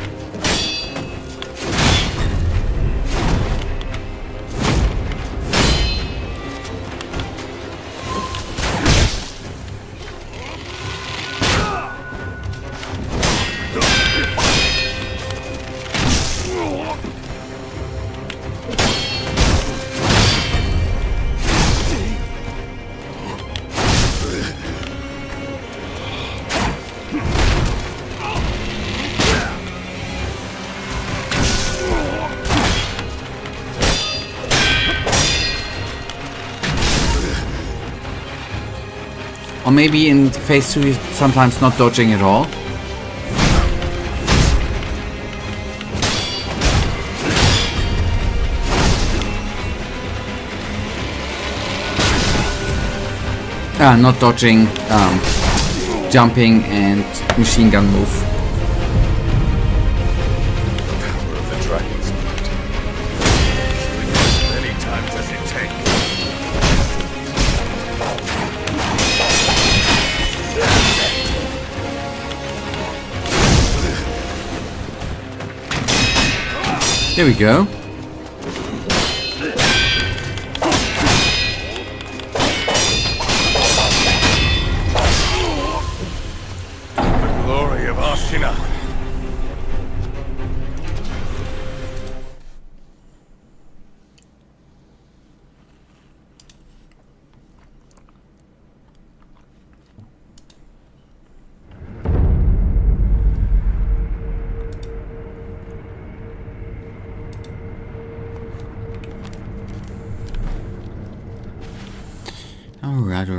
Or maybe in phase 2 he's sometimes not dodging at all. Not dodging, jumping and machine gun move. Power of the dragon's blood. Killing as many times as it takes. There we go. Glory of Ashina.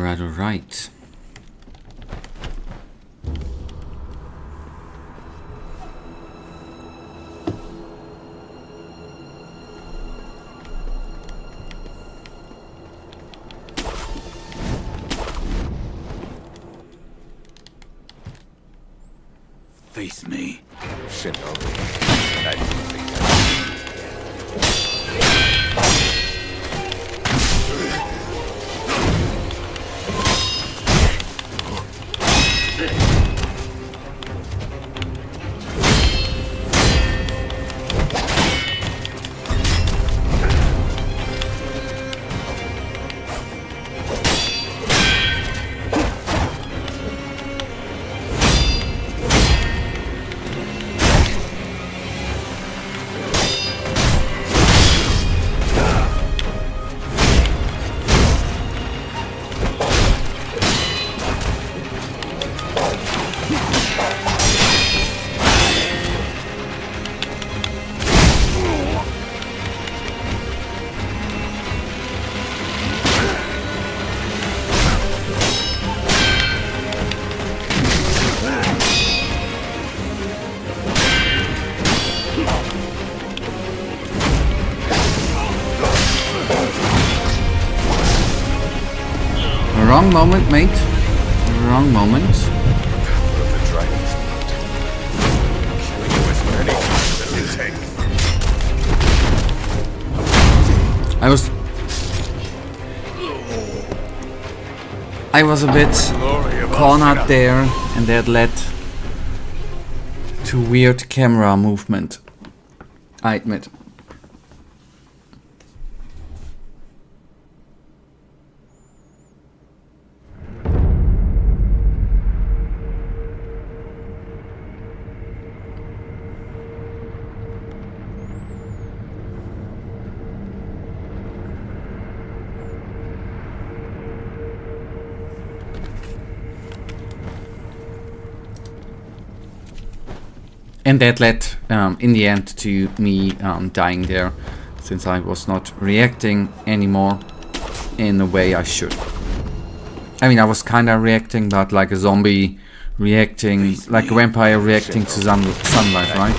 Alright. Face me. Shinobi. I didn't think that. Wrong moment, mate. Wrong moment. Of the dragon's blood. Killing you as many times as it takes. I was a bit Glory of cornered Ashina. there, and that led to weird camera movement. I admit. And that led, in the end, to me dying there, since I was not reacting anymore in the way I should. I mean, I was kind of reacting, but like a zombie reacting, like a vampire reacting to sunlight, right?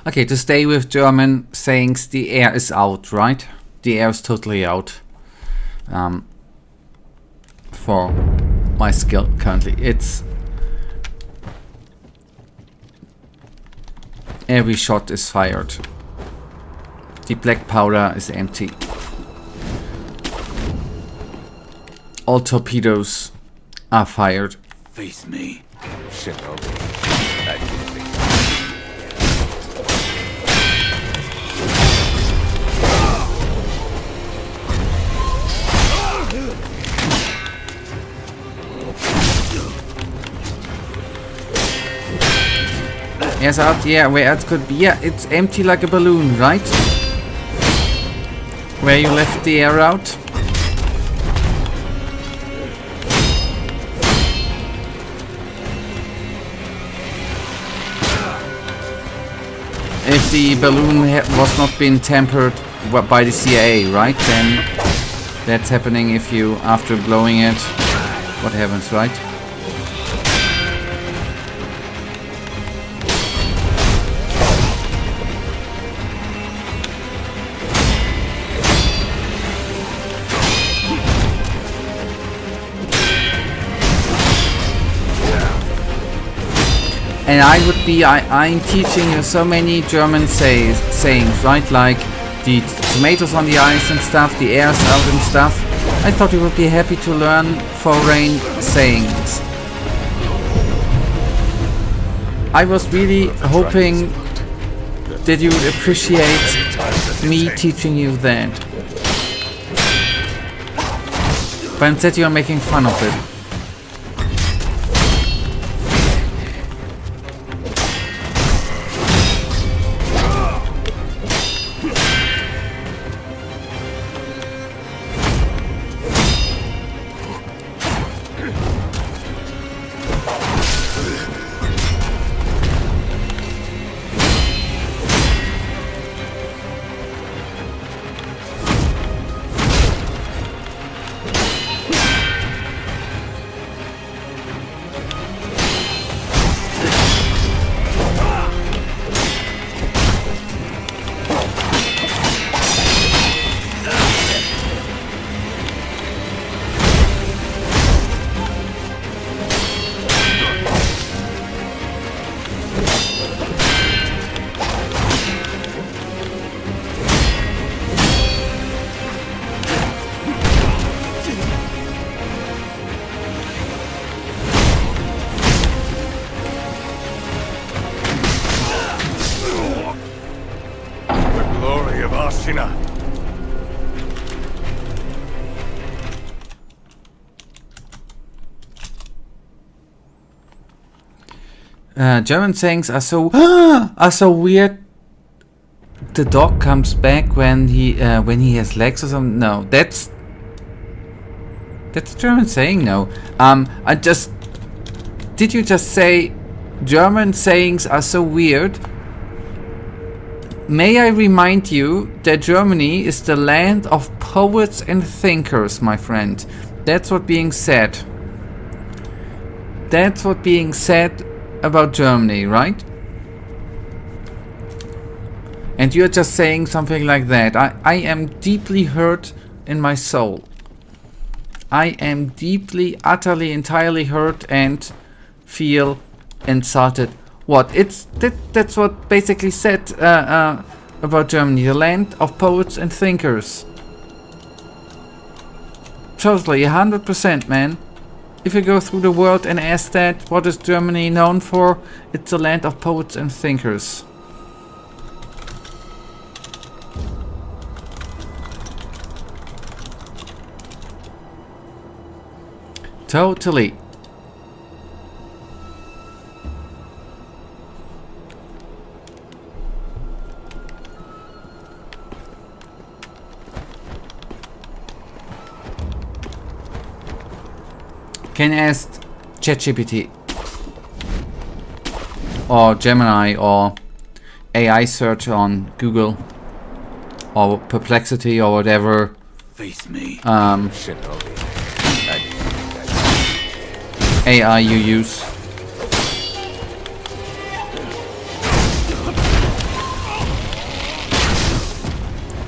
Okay, to stay with German sayings, the air is out, right? The air is totally out for my skill currently. It's every shot is fired. The black powder is empty. All torpedoes are fired. Face me. Shinobi. I didn't think Yes, out. Yeah, where else could be? Yeah, it's empty like a balloon, right? Where you left the air out. If the balloon was not been tampered by the CIA, right? Then that's happening if you, after blowing it, what happens, right? And I'm teaching you so many German sayings, right? Like the tomatoes on the ice and stuff, the air's out and stuff. I thought you would be happy to learn foreign sayings. I was really hoping that you would appreciate me teaching you that. But instead you are making fun of it. Ashina. German sayings are so weird. The dog comes back when he has legs or something. No, that's a German saying. No, did you just say German sayings are so weird? May I remind you that Germany is the land of poets and thinkers, my friend. That's what being said. That's what being said about Germany, right? And you're just saying something like that. I am deeply hurt in my soul. I am deeply, utterly, entirely hurt and feel insulted. What? That's what basically said about Germany, the land of poets and thinkers. Totally, 100%, man. If you go through the world and ask that, what is Germany known for? It's the land of poets and thinkers. Totally. Can ask ChatGPT or Gemini or AI search on Google or Perplexity or whatever Face me. Shinobi. AI you use.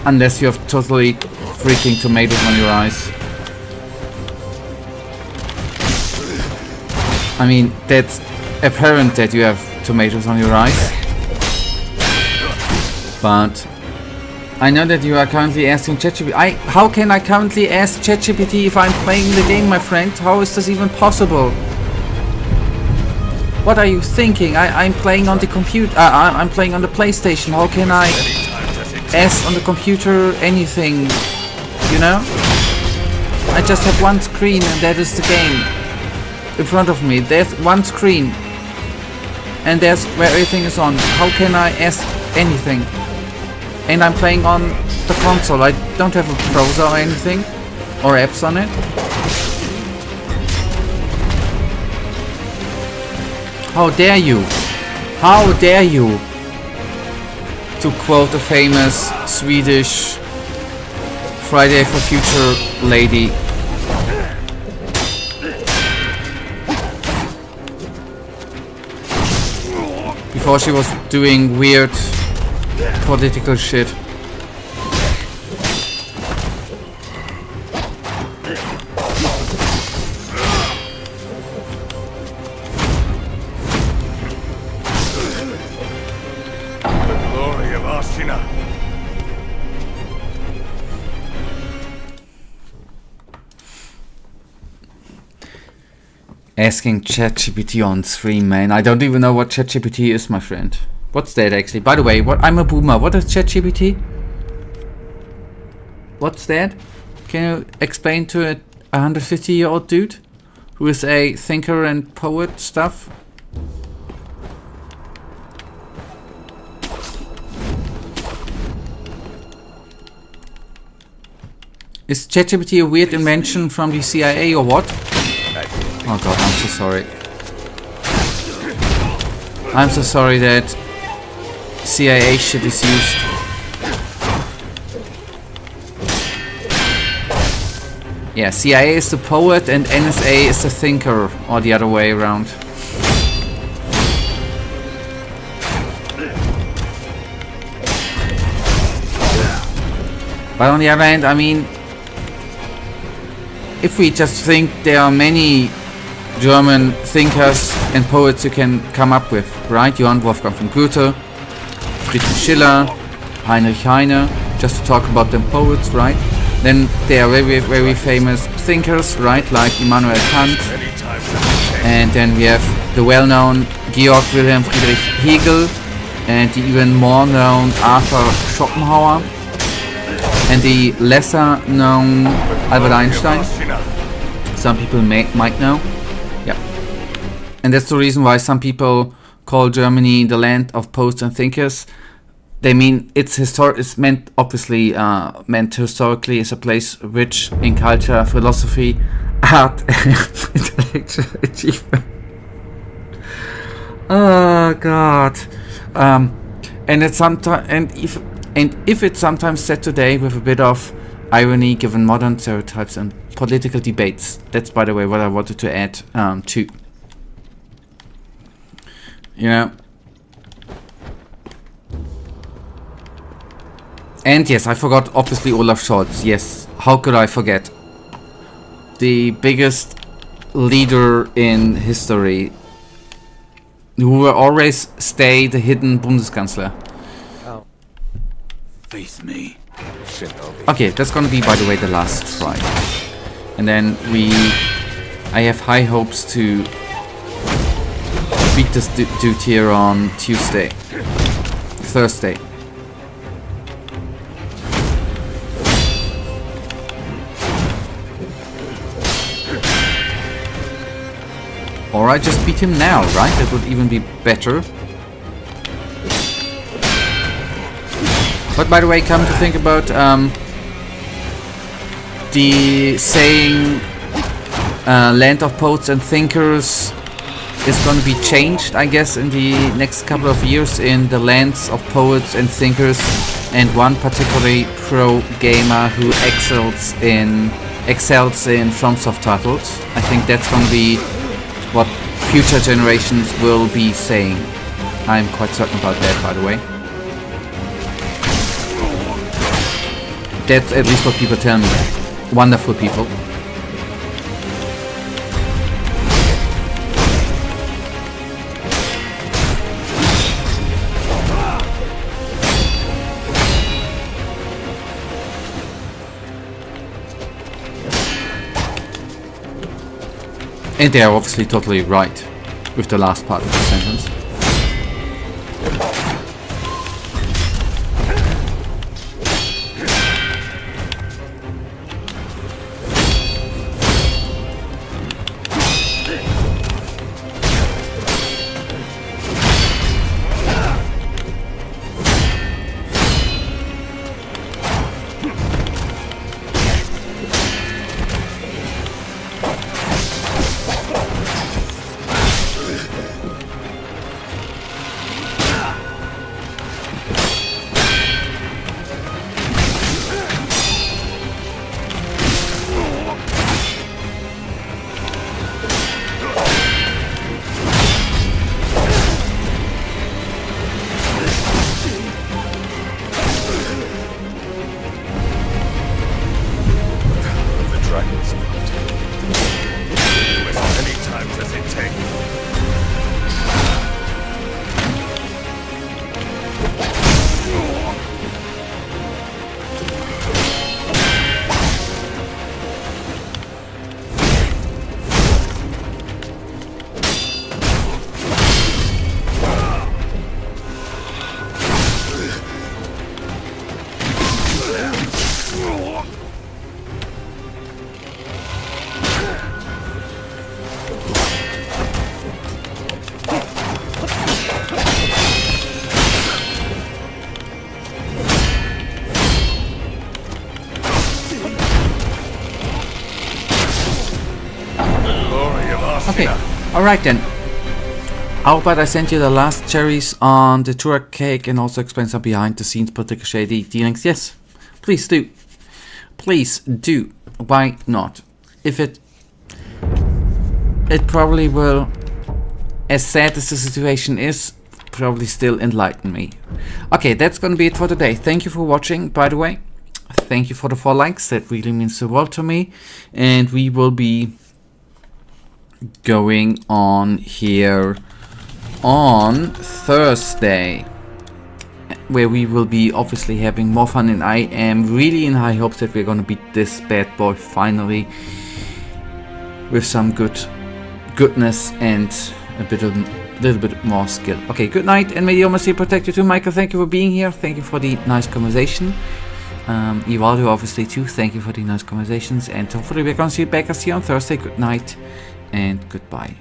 Unless you have totally freaking tomatoes on your eyes. I mean, that's apparent that you have tomatoes on your eyes. But I know that you are currently asking ChatGPT. How can I currently ask ChatGPT if I'm playing the game, my friend? How is this even possible? What are you thinking? I'm playing on the computer. I'm playing on the PlayStation. How can I ask on the computer anything? You know? I just have one screen and that is the game. In front of me, there's one screen and there's where everything is on. How can I ask anything? And I'm playing on the console. I don't have a browser or anything or apps on it. How dare you? How dare you? To quote a famous Swedish Friday for Future lady. before she was doing weird political shit. The glory of Ashina. Asking ChatGPT on stream, man. I don't even know what ChatGPT is, my friend. What's that actually? By the way, I'm a boomer. What is ChatGPT? What's that? Can you explain to a 150-year-old dude who is a thinker and poet stuff? Is ChatGPT a weird invention from the CIA or what? Oh god, I'm so sorry. I'm so sorry that CIA shit is used. Yeah, CIA is the poet and NSA is the thinker, or the other way around. But on the other hand, I mean, if we just think there are many German thinkers and poets you can come up with, right? Johann Wolfgang von Goethe, Friedrich Schiller, Heinrich Heine, just to talk about them poets, right? Then there are very, very famous thinkers, right? Like Immanuel Kant. And then we have the well-known Georg Wilhelm Friedrich Hegel and the even more known Arthur Schopenhauer and the lesser known Albert Einstein. Some people might know. Yeah. And that's the reason why some people call Germany the land of poets and thinkers. They mean it's meant obviously meant historically as a place rich in culture, philosophy, art, and intellectual achievement. Oh god. And it's if it's sometimes said today with a bit of irony given modern stereotypes and political debates. That's, by the way, what I wanted to add too. You know. And yes, I forgot, obviously, Olaf Scholz. Yes, how could I forget? The biggest leader in history, who will always stay the hidden Bundeskanzler. Oh. Face me. Shinobi. Okay, that's gonna be, by the way, the last try. And then I have high hopes to beat this dude here on Thursday. Or I just beat him now, right? That would even be better. But by the way, come to think about the saying land of poets and thinkers is going to be changed, I guess, in the next couple of years in the lands of poets and thinkers, and one particularly pro gamer who excels in FromSoft titles. I think that's going to be what future generations will be saying. I'm quite certain about that, by the way. That's at least what people tell me. Wonderful people. And they are obviously totally right with the last part of the sentence. spot. Do as many times as it takes. Okay, alright then. How about I send you the last cherries on the Turek cake and also explain some behind the scenes political shady dealings? Yes, please do. Please do. Why not? If it probably will, as sad as the situation is, probably still enlighten me. Okay, that's gonna be it for today. Thank you for watching, by the way. Thank you for the 4 likes, that really means the world to me. And we will be going on here on Thursday, where we will be obviously having more fun, and I am really in high hopes that we're gonna beat this bad boy finally with some goodness and a little bit more skill. Okay, good night, and may the Almighty protect you too. Michael, thank you for being here. Thank you for the nice conversation. Ivaldo, obviously too, thank you for the nice conversations, and hopefully we're gonna see you back on Thursday. Good night and goodbye.